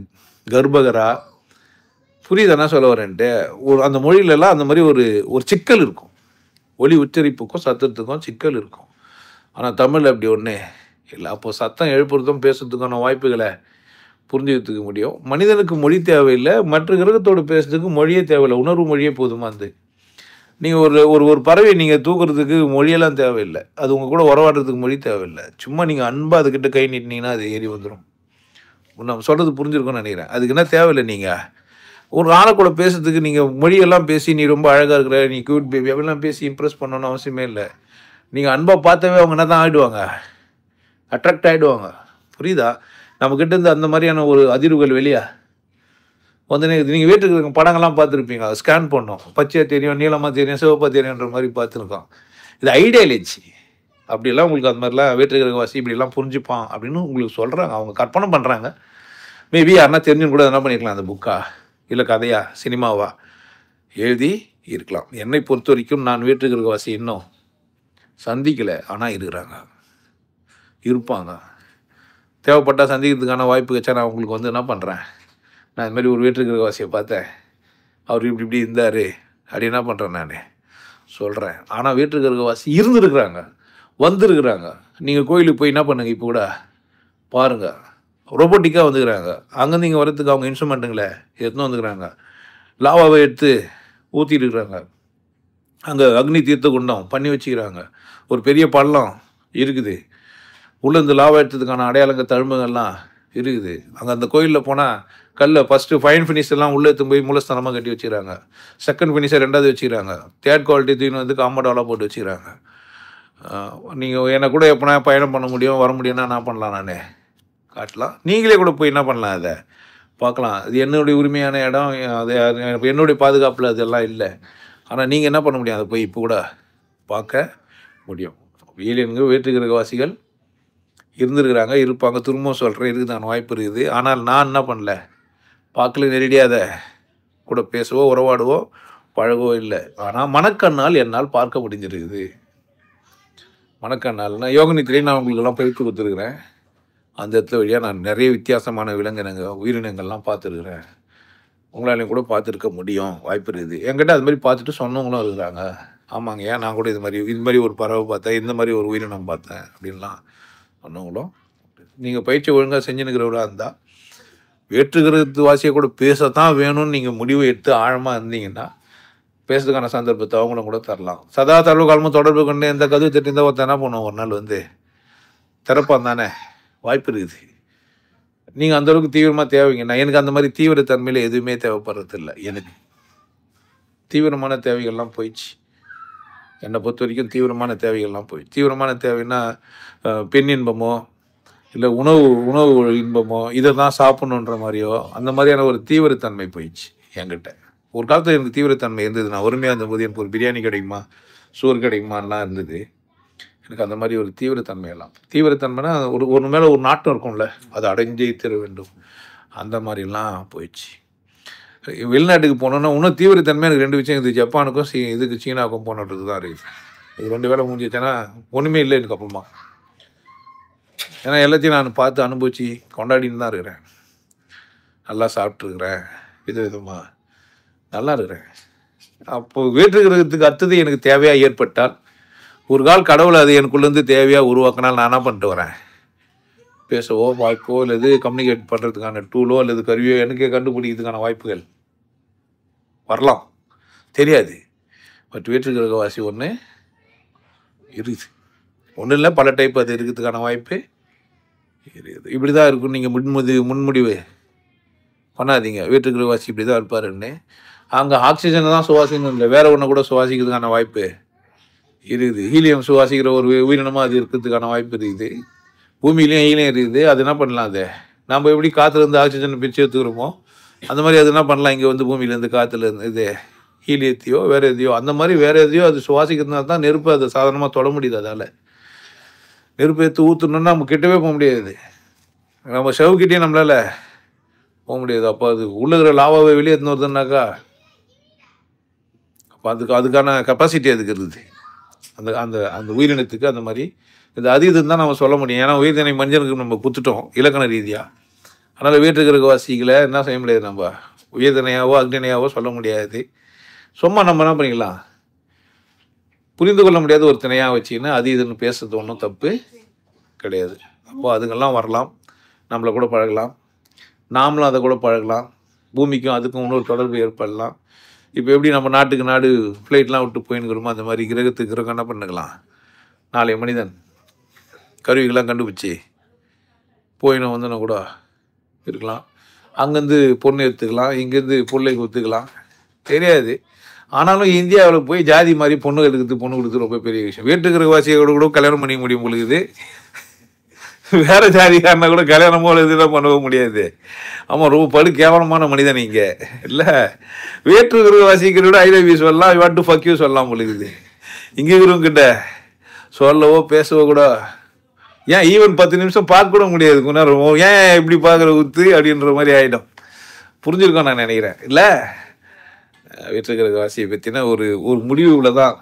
கர்ப்பகரா. புரியுதானா சொல்ல வரேன்ட்டு. அந்த மொழியிலலாம் அந்த மாதிரி ஒரு சிக்கல் இருக்கும், ஒலி உச்சரிப்புக்கும் சத்தத்துக்கும் சிக்கல் இருக்கும். ஆனால் தமிழ் அப்படி ஒன்று இல்லை. அப்போது சத்தம் எழுப்புறதும் பேசுறதுக்கான வாய்ப்புகளை புரிஞ்சுக்கிறதுக்கு முடியும். மனிதனுக்கு மொழி தேவையில்லை, மற்ற கிரகத்தோடு பேசுறதுக்கு மொழியே தேவையில்லை, உணர்வு மொழியே போதுமா இருந்து. நீங்கள் ஒரு பறவை நீங்கள் தூக்குறதுக்கு மொழியெல்லாம் தேவையில்லை, அது உங்கள் கூட உறவாடுறதுக்கு மொழி தேவையில்லை. சும்மா நீங்கள் அன்பாக அதுக்கிட்ட கை நீட்டினீங்கன்னா அது ஏறி வந்துடும். நம்ம சொல்கிறது புரிஞ்சிருக்கும்னு நினைக்கிறேன். அதுக்கு என்ன தேவையில்லை, நீங்கள் ஒரு ஆளை கூட பேசுறதுக்கு நீங்கள் மொழியெல்லாம் பேசி நீ ரொம்ப அழகாக இருக்கிற, நீ க்யூட் பேபி அப்படிலாம் பேசி இம்ப்ரெஸ் பண்ணணும்னு அவசியமே இல்லை. நீங்கள் அன்பாக பார்த்தாவே அவங்க என்ன தான் ஆகிடுவாங்க, அட்ராக்ட் ஆகிடுவாங்க. புரியுதா? நம்மக்கிட்ட இருந்து அந்த மாதிரியான ஒரு அதிர்வுகள் வெளியே வந்து நீங்கள் வீட்டுக்கு இருக்க படங்கள்லாம் பார்த்துருப்பீங்க. ஸ்கேன் பண்ணோம், பச்சையாக தெரியும், நீளமாக தெரியும், சிவப்பாக தெரியுன்ற மாதிரி பார்த்துருக்கோம். இது ஐடியாலஜி. அப்படிலாம் உங்களுக்கு அந்த மாதிரிலாம் வேற்றுக்கிரகவாசி இப்படிலாம் புரிஞ்சுப்பான் அப்படின்னு உங்களுக்கு சொல்கிறாங்க. அவங்க கற்பனை பண்ணுறாங்க. மேபி யாருன்னா தெரிஞ்சுன்னு கூட என்ன பண்ணிக்கலாம், அந்த புக்கா இல்லை கதையா சினிமாவா எழுதி இருக்கலாம். என்னை பொறுத்த வரைக்கும் நான் வேற்றுக்கிரகவாசி இன்னும் சந்திக்கலை, ஆனால் இருக்கிறாங்க, இருப்பாங்க. தேவைப்பட்டால் சந்திக்கிறதுக்கான வாய்ப்பு வச்சா நான் உங்களுக்கு வந்து என்ன பண்ணுறேன், நான் இது மாதிரி ஒரு வேற்றுக்கிரகவாசியை பார்த்தேன், அவர் இப்படி இப்படி இருந்தார் அப்படி என்ன பண்ணுறேன் நான் சொல்கிறேன். ஆனால் வேற்றுக்கிரகவாசி இருந்துருக்குறாங்க, வந்துருக்குறாங்க. நீங்கள் கோயிலுக்கு போய் என்ன பண்ணுங்க, இப்போ கூட பாருங்கள், ரோபோட்டிக்காக வந்துக்கிறாங்க. அங்கேருந்து இங்கே வரத்துக்கு அவங்க இன்ஸ்ட்ருமெண்ட்டுங்களே எடுத்துன்னு வந்துக்கிறாங்க. லாவாவை எடுத்து ஊற்றிட்டு இருக்கிறாங்க. அங்கே அக்னி தீர்த்த குண்டம் பண்ணி வச்சுக்கிறாங்க. ஒரு பெரிய பள்ளம் இருக்குது, உள்ளே இந்த லாவா எடுத்ததுக்கான அடையாளங்கள் தழும்புகள்லாம் இருக்குது. அங்கே அந்த கோயிலில் போனால் கல்லை ஃபஸ்ட்டு ஃபைன் ஃபினிஷ் எல்லாம் உள்ளே எடுத்து போய் மூலஸ்தானமாக கட்டி வச்சுக்கிறாங்க. செகண்ட் ஃபினிஷை ரெண்டாவது வச்சுக்கிறாங்க. தேர்ட் குவாலிட்டி தீனு வந்து காம்பவுண்டாலாம் போட்டு வச்சுக்கிறாங்க. நீங்கள் என்னை கூட எப்போனா பயணம் பண்ண முடியும், வர முடியும்னா என்ன பண்ணலாம், நான் காட்டலாம். நீங்களே கூட போய் என்ன பண்ணலாம், அதை பார்க்கலாம். அது என்னுடைய உரிமையான இடம், அது என்னுடைய பாதுகாப்பில் அதெல்லாம் இல்லை. ஆனால் நீங்கள் என்ன பண்ண முடியும், அதை போய் இப்போ கூட பார்க்க முடியும். ஏலியன்கள் வேற்றுக்கிரகவாசிகள் இருந்துருக்கிறாங்க, இருப்பாங்க. திரும்பவும் சொல்கிறேன், இருக்குதான வாய்ப்பு இருக்குது. ஆனால் நான் என்ன பண்ணல, பார்க்கல, நேரடியாக அதை கூட பேசவோ உறவாடுவோ பழகவோ இல்லை. ஆனால் மனக்கண்ணால் என்னால் பார்க்க முடிஞ்சிருக்குது. மனக்கண்ணால் நான் யோகநித்திரையும் நான் உங்களுக்கெல்லாம் பயிற்சி கொடுத்துருக்குறேன். அந்த இடத்துல வழியாக நான் நிறைய வித்தியாசமான விலங்கினங்கள் உயிரினங்கள்லாம் பார்த்துருக்குறேன். உங்களாலையும் கூட பார்த்துருக்க முடியும், வாய்ப்பு இருக்குது. என்கிட்ட அது மாதிரி பார்த்துட்டு சொன்னவங்களும் இருக்கிறாங்க. ஆமாங்க, ஏன் நான் கூட இது மாதிரி ஒரு பறவை பார்த்தேன், இந்த மாதிரி ஒரு உயிரினம் பார்த்தேன் அப்படின்லாம் சொன்னவங்களும். நீங்கள் பயிற்சி ஒழுங்காக செஞ்சுன்னுக்கிறவராக இருந்தால் வேற்றுக்கிறது வாசியை கூட பேசத்தான் வேணும்னு நீங்கள் முடிவு எடுத்து ஆழமாக இருந்தீங்கன்னா பேசுறதுக்கான சந்தர்ப்பத்தை அவங்களும் கூட தரலாம். சதா தரவு காலமும் தொடர்பு கொண்டு எந்த கதவு தட்டியிருந்தால் ஒருத்தர் என்ன பண்ணுவோம், ஒரு நாள் வந்து திறப்பான் தானே, வாய்ப்பு இருக்குது. நீங்கள் அந்தளவுக்கு தீவிரமாக தேவைங்கன்னா, எனக்கு அந்த மாதிரி தீவிரத்தன்மையில் எதுவுமே தேவைப்படுறதில்லை. எனக்கு தீவிரமான தேவைகள்லாம் போயிடுச்சு. என்னை பொறுத்த வரைக்கும் தீவிரமான தேவைகள்லாம் போயிடுச்சு. தீவிரமான தேவைன்னா பெண் இன்பமோ இல்லை உணவு இன்பமோ இதை தான் சாப்பிட்ணுன்ற மாதிரியோ அந்த மாதிரியான ஒரு தீவிரத்தன்மை போயிடுச்சு என்கிட்ட. ஒரு காலத்தில் எனக்கு தீவிரத்தன்மை இருந்தது. நான் ஒருமையாக இருந்தபோது எனக்கு ஒரு பிரியாணி கிடைக்குமா, சோறு கிடைக்குமாலாம் இருந்தது. எனக்கு அந்த மாதிரி ஒரு தீவிரத்தன்மைனா ஒரு மேலே ஒரு நாட்டம் இருக்கும்ல, அதை அடைஞ்சே தீர வேண்டும், அந்த மாதிரிலாம் போயிடுச்சு. வெளிநாட்டுக்கு போனோன்னா இன்னும் தீவிரத்தன்மை எனக்கு 2 விஷயம் இருக்குது. ஜப்பானுக்கும் இதுக்கு சீனாவுக்கும் போனதுக்கு தான் இருக்குது. இது 2 வேலை முடிஞ்சிச்சுன்னா ஒன்றுமே இல்லை எனக்கு அப்புறமா. ஏன்னா எல்லாத்தையும் நான் பார்த்து அனுபவித்து கொண்டாடின்னு தான் இருக்கிறேன். நல்லா சாப்பிட்ருக்குறேன், விதமாக நல்லா இருக்கிறேன். அப்போது வேற்றுக்கிறதுக்கு அடுத்தது எனக்கு தேவையாக ஏற்பட்டால், ஒரு கால் கடவுளை அது எனக்குள்ளேருந்து தேவையாக உருவாக்கினால் நான் என்ன பண்ணிட்டு வரேன், பேசவோ வாய்ப்போ அல்லது கம்யூனிகேட் பண்ணுறதுக்கான டூலோ அல்லது கருவியோ எனக்கே கண்டுபிடிக்கிறதுக்கான வாய்ப்புகள் வரலாம், தெரியாது. பட் வேற்றுக்கிரகவாசி ஒன்று இருக்குது, ஒன்றும் இல்லை, பல டைப் அது இருக்கிறதுக்கான வாய்ப்பு இருக்குது. இப்படி தான் இருக்கும். நீங்கள் முன்முடிவு பண்ணாதீங்க, வேற்றுக்கிரகவாசி இப்படி தான் இருப்பாருன்னு. அங்கே ஆக்சிஜனை தான் சுவாசிக்கணும் இல்லை, வேறு ஒன்று கூட சுவாசிக்கிறதுக்கான வாய்ப்பு இருக்குது. ஹீலியம் சுவாசிக்கிற ஒரு உயிரினமாக அது இருக்கிறதுக்கான வாய்ப்பு இருக்குது. பூமியிலையும் ஹீலியம் இருக்குது. அது என்ன பண்ணலாம், அதை நம்ம எப்படி காற்றுலேருந்து ஆக்சிஜனை பிரித்து எடுத்துக்கிறோமோ அந்த மாதிரி அது என்ன பண்ணலாம், இங்கே வந்து பூமியிலேருந்து காற்றுலேருந்து இது ஹீலியத்தையோ வேறு எதையோ அந்த மாதிரி வேறு எதையோ அது சுவாசிக்கிறதுனால தான் நெருப்பு அதை சாதாரணமாக தொட முடியுது. அதால் நெருப்பு எடுத்து ஊற்றணுன்னா நம்ம கிட்டவே போக முடியாது, நம்ம செவுக்கிட்டே நம்மளால் போக முடியாது. அப்போ அது உள்ளுகிற லாவாவை வெளியே எடுத்துன்னு வருதுன்னாக்கா அப்போ அதுக்கான கெப்பாசிட்டி அதுக்கு இருக்குது. அந்த அந்த அந்த உயிரினத்துக்கு அந்த மாதிரி இது இதுன்னு தான் நம்ம சொல்ல முடியும். ஏன்னா உயிர்தனை மனிதனுக்கு நம்ம குத்துட்டோம் இலக்கண ரீதியாக. அதனால் வேற்றுக்கிரகவாசிகளை என்ன செய்ய முடியாது, நம்ம உயிர்தனையாவோ அக்னினையாவோ சொல்ல முடியாது. சும்மா நம்ம என்ன பண்ணிக்கலாம், புரிந்து கொள்ள முடியாத ஒரு திணையாக வச்சுக்கின்னு இதுன்னு பேசுறது ஒன்றும் தப்பு கிடையாது. அப்போது அதுங்கெல்லாம் வரலாம், நம்மளை கூட பழகலாம், நாமளும் அதை கூட பழகலாம். பூமிக்கும் அதுக்கும் இன்னொரு தொடர்பு ஏற்படலாம். இப்போ எப்படி நம்ம நாட்டுக்கு நாடு ஃப்ளைட்லாம் விட்டு போயின்னுக்கிறோமோ அந்த மாதிரி கிரகத்துக்கு கிரகம் என்ன பண்ணிக்கலாம், நாளைய மனிதன் கருவிகள்லாம் கண்டுபிடிச்சி போயினும் வந்துன்னு கூட இருக்கலாம். அங்கேருந்து பொண்ணு எடுத்துக்கலாம், இங்கேருந்து பிள்ளைக்கு ஒத்துக்கலாம், தெரியாது. ஆனாலும் இந்தியாவில் போய் ஜாதி மாதிரி பொண்ணு எடுக்கிறது பொண்ணு கொடுத்து ரொம்ப பெரிய விஷயம். வீட்டுக்கிற வாசியோட கூட கல்யாணம் பண்ணிக்க முடியும் பொழுது, வேற ஜாதிக்காரனா கூட கல்யாணமோ இதெல்லாம் பண்ணவும் முடியாது. ஆமாம், ரொம்ப படு கேவலமான மனிதன் நீங்கள் இல்லை. வேற்றுக்கிற வாசிக்கிறோட ஐ லவ் யூ சொல்லலாம், I want to fuck you சொல்லலாம் பொழுது. இங்கே இருக்கிறவங்கிட்ட சொல்லவோ பேசவோ கூட, ஏன் ஈவன் 10 நிமிஷம் பார்க்க கூட முடியாது. கொஞ்ச நேரம் ஏன் இப்படி பார்க்குற ஊத்து அப்படின்ற மாதிரி ஆகிடும். புரிஞ்சிருக்கோம் நான் நினைக்கிறேன் இல்லை. வீட்டுக்கிற வாசியை பற்றின ஒரு ஒரு முடிவு இவ்வளோதான்.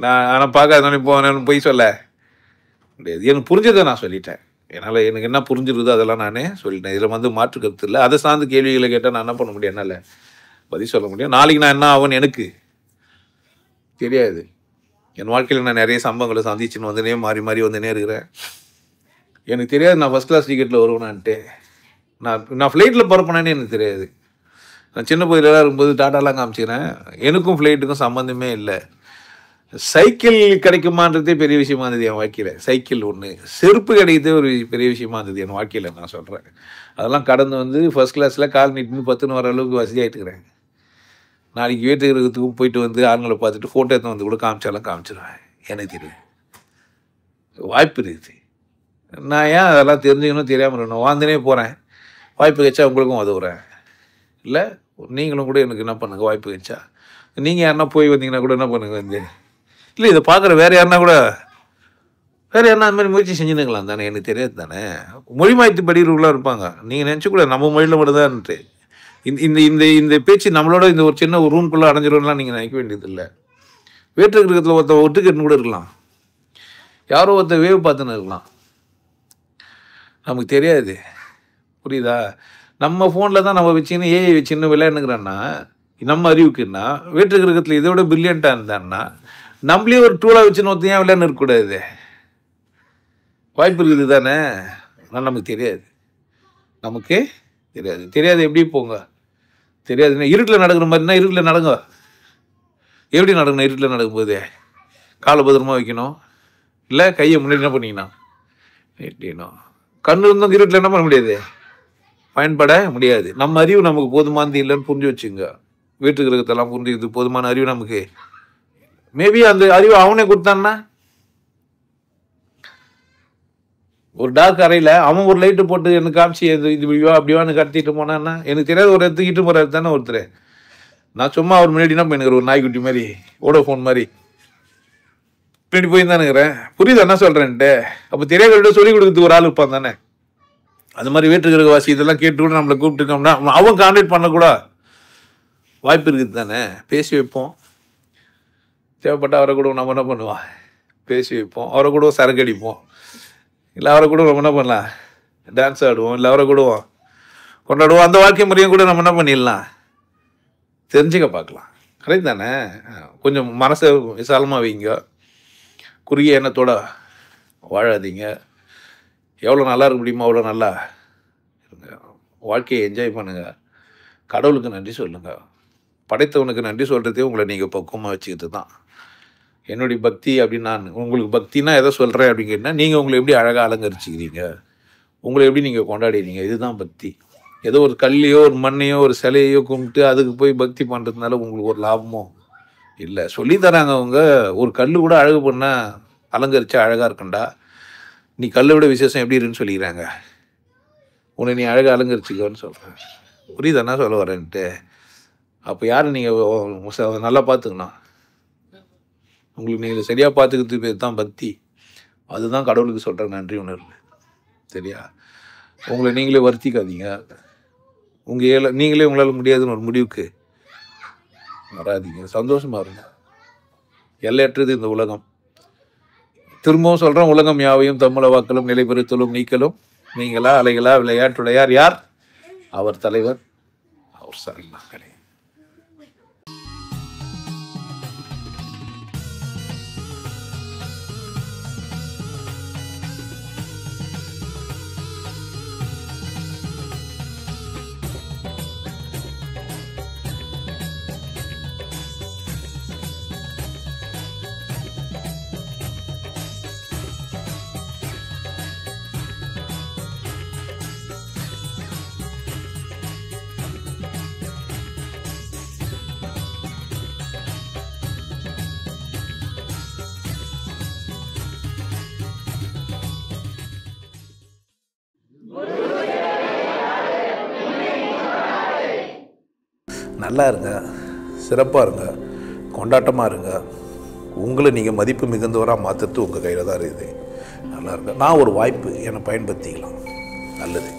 நான் ஆனால் பார்க்காத போனேன்னு போய் சொல்ல முடியாது. எனக்கு புரிஞ்சதை நான் சொல்லிட்டேன். என்னால் எனக்கு என்ன புரிஞ்சிருக்குதோ அதெல்லாம் நானே சொல்லிட்டேன். இதில் வந்து மாற்று கருத்து இல்லை. அதை சார்ந்து கேள்விகளை கேட்டால் நான் என்ன பண்ண முடியும், என்னால் பதில் சொல்ல முடியும். நாளைக்கு நான் என்ன ஆகும்னு எனக்கு தெரியாது. என் வாழ்க்கையில் நான் நிறைய சம்பவங்களை சந்திச்சுன்னு வந்துனே மாறி மாறி வந்துனே இருக்கிறேன். எனக்கு தெரியாது நான் ஃபஸ்ட் கிளாஸ் டிக்கெட்டில் வருவேனான்ட்டு. நான் ஃப்ளைட்டில் பரப்பினேன்னு எனக்கு தெரியாது. நான் சின்ன பகுதியிலலாம் இருக்கும்போது டாட்டாலாம் காமிச்சிக்கிறேன். எனக்கும் ஃப்ளைட்டுக்கும் சம்மந்தமே இல்லை. சைக்கிள் கிடைக்குமான்றதே பெரிய விஷயமா இருந்தது என் வாழ்க்கையில். சைக்கிள் ஒன்று, செருப்பு கிடைக்கிறதே ஒரு பெரிய விஷயமா இருந்தது என் வாழ்க்கையில். நான் சொல்கிறேன், அதெல்லாம் கடந்து வந்து ஃபஸ்ட் கிளாஸில் கால் நீட்டுன்னு 10ன்னு வர அளவுக்கு வசதியாகிட்டுக்கிறேன். நாளைக்கு வீட்டுக்கு போயிட்டு வந்து ஆண்களை பார்த்துட்டு ஃபோட்டோ எடுத்து வந்து கூட காமிச்சாலும் காமிச்சிடுவேன். எனக்கு தெரியும், வாய்ப்பு இருக்குது. நான் ஏன் அதெல்லாம் தெரிஞ்சுக்கணும் தெரியாமல் இருக்கணும். வாழ்ந்துனே போகிறேன். வாய்ப்பு கிடைச்சா உங்களுக்கும் உதவுறேன் இல்லை. நீங்களும் கூட எனக்கு என்ன பண்ணுங்க, வாய்ப்பு கிடைச்சா நீங்கள் யாருன்னா போய் வந்தீங்கன்னா கூட என்ன பண்ணுங்க வந்து இல்லை. இதை பார்க்குற வேறு யாருன்னா கூட வேறு யாருன்னா அந்த மாதிரி முயற்சி செஞ்சுனுக்கலாம் தானே. எனக்கு தெரியாது தானே. மொழி மாற்றி படிக்கிறவங்களாம் இருப்பாங்க. நீங்கள் நினச்சி கூட நம்ம மொழியில் மட்டும்தான்ட்டு இந்த இந்த இந்த பேச்சு நம்மளோட இந்த ஒரு சின்ன ஒரு ரூம்குள்ளே அடைஞ்சிடும்லாம் நீங்கள் நினைக்க வேண்டியதில்லை. வேற்று கிரகத்தில் ஒருத்தர் ஒட்டுக்கட்டுன்னு கூட இருக்கலாம். யாரோ ஒருத்தர் வேவ் பார்த்துன்னு இருக்கலாம், நமக்கு தெரியாது. புரியுதா? நம்ம ஃபோனில் தான் நம்ம வச்சுன்னு ஏஐ வச்சுன்னு விளையாடுங்கிறான்னா நம்ம அறிவுக்குன்னா, வேற்று கிரகத்தில் இதை விட பிரில்லியண்ட்டாக இருந்தான்னா நம்மளே ஒரு டூலாக வச்சுன்னு ஒருத்தர் ஏன் விளையாண்டு இருக்கக்கூடாது? வாய்ப்பு இருக்குது தானே. ஆனால் நமக்கு தெரியாது. நமக்கு தெரியாது. தெரியாது எப்படி போங்க தெரியாதுன்னா இருட்டில் நடக்கிற மாதிரினா இருட்டில் நடங்க. எப்படி நடக்கணும்? இருட்டில் நடக்கும்போது காலை பத்திரமா வைக்கணும், இல்லை கையை முன்னாடி என்ன பண்ணிக்கணும், நீட்டிக்கணும். கண்ணு இருந்தும் இருட்டில் என்ன பண்ண முடியாது, பயன்பட முடியாது. நம்ம அறிவு நமக்கு போதுமானது இல்லைன்னு புரிஞ்சு வச்சுங்க. வீட்டு கிரகத்தெல்லாம் புரிஞ்சுக்கிறது போதுமான அறிவு நமக்கு. மேபி அந்த அறிவு அவனே கொடுத்தான்னா, ஒரு டார்க் அறையில் அவன் ஒரு லைட்டு போட்டு எனக்கு காமிச்சு இது இப்படிவா அப்படிவான்னு கடத்திட்டு போனான்னா, எனக்கு தெரியாத ஒரு இடத்துக்கு இட்டு போகிறாரு தானே ஒருத்தர். நான் சும்மா அவர் முன்னாடி என்ன பண்ணிக்கிறேன், ஒரு நாய்க்குட்டி மாதிரி வோடோஃபோன் மாதிரி பின்னாடி போயிருந்தானுங்கிறேன். புரியுது என்ன சொல்கிறேன்ட்டு? அப்போ தெரியாத சொல்லிக் கொடுக்குறதுக்கு ஒரு ஆள் இருப்பான் தானே. அது மாதிரி வீட்டு கிரக வாசி இதெல்லாம் கேட்டு கூட நம்மளை கூப்பிட்டுட்டோம்னா அவன் கான்டாக்ட் பண்ணக்கூட வாய்ப்பு இருக்குது தானே. பேசி வைப்போம். தேவைப்பட்ட அவரை கூட நம்ம என்ன பண்ணுவோம், பேசி வைப்போம். அவரை கூட சரக்கு அடிப்போம், இல்லை அவரை கூட நம்ம என்ன பண்ணலாம், டான்ஸ் ஆடுவோம், இல்லை அவரை கூட கொண்டாடுவோம். அந்த வாழ்க்கை முறையும் கூட நம்ம என்ன பண்ணிடலாம், தெரிஞ்சுக்க பார்க்கலாம். கரெக்ட் தானே? கொஞ்சம் மனசை விசாலமாக வைங்க. குறுகிய எண்ணத்தோட வாழாதீங்க. எவ்வளோ நல்லா இருக்க முடியுமோ அவ்வளோ நல்லா இருங்க. வாழ்க்கையை என்ஜாய் பண்ணுங்கள். கடவுளுக்கு நன்றி சொல்லுங்கள். படைத்தவனுக்கு நன்றி சொல்கிறதே உங்களை நீங்கள் பக்குவமாக வச்சுக்கிட்டு தான். என்னுடைய பக்தி அப்படின்னு நான் உங்களுக்கு பக்தினா எதை சொல்கிறேன் அப்படின்னு கேட்டால், நீங்கள் உங்களை எப்படி அழகாக அலங்கரிச்சிக்கிறீங்க, உங்களை எப்படி நீங்கள் கொண்டாடுறீங்க, இதுதான் பக்தி. ஏதோ ஒரு கல்லையோ ஒரு மண்ணையோ ஒரு சிலையோ கும்பிட்டு அதுக்கு போய் பக்தி பண்ணுறதுனால உங்களுக்கு ஒரு லாபமோ இல்லை. சொல்லித்தராங்க அவங்க. ஒரு கல் கூட அழகு பண்ணால் அலங்கரிச்சா அழகாக இருக்குண்டா, நீ கல்லை விட விசேஷம் எப்படி இருக்குன்னு சொல்லிக்கிறாங்க. உன்னை நீ அழகாக அலங்கரிச்சிக்கோன்னு சொல்கிறேன். புரியுது என்ன சொல்ல வரேன்ட்டு? அப்போ யார் நீங்கள் நல்லா பார்த்துக்கணும். உங்களுக்கு நீங்கள் சரியாக பார்த்துக்கிறது பேர் தான் பக்தி. அதுதான் கடவுளுக்கு சொல்கிற நன்றி உணர்வு. சரியா? உங்களை நீங்களே வருத்திக்காதீங்க. நீங்களே உங்களால் முடியாதுன்னு ஒரு முடிவுக்கு வராதிங்க. சந்தோஷமாக இருங்க. எல்லையற்றது இந்த உலகம். திரும்பவும் சொல்கிறோம், உலகம் யாவையும் தம்முல வாக்களும் நிலைபெறுத்தலும் நீக்கலும் நீங்களா அலைகளா விளையாட்டுடையார் யார்? அவர் தலைவர், அவர் சார். நல்லா இருங்க, சிறப்பாக இருங்க, கொண்டாட்டமாக இருங்க. உங்களை நீங்கள் மதிப்பு மிகுந்தவராக மாற்றுறது உங்கள் கையில் தான் இருக்குது. நல்லா இருங்க. நான் ஒரு வாய்ப்பு என்னை பயன்படுத்திக்கலாம். நல்லது.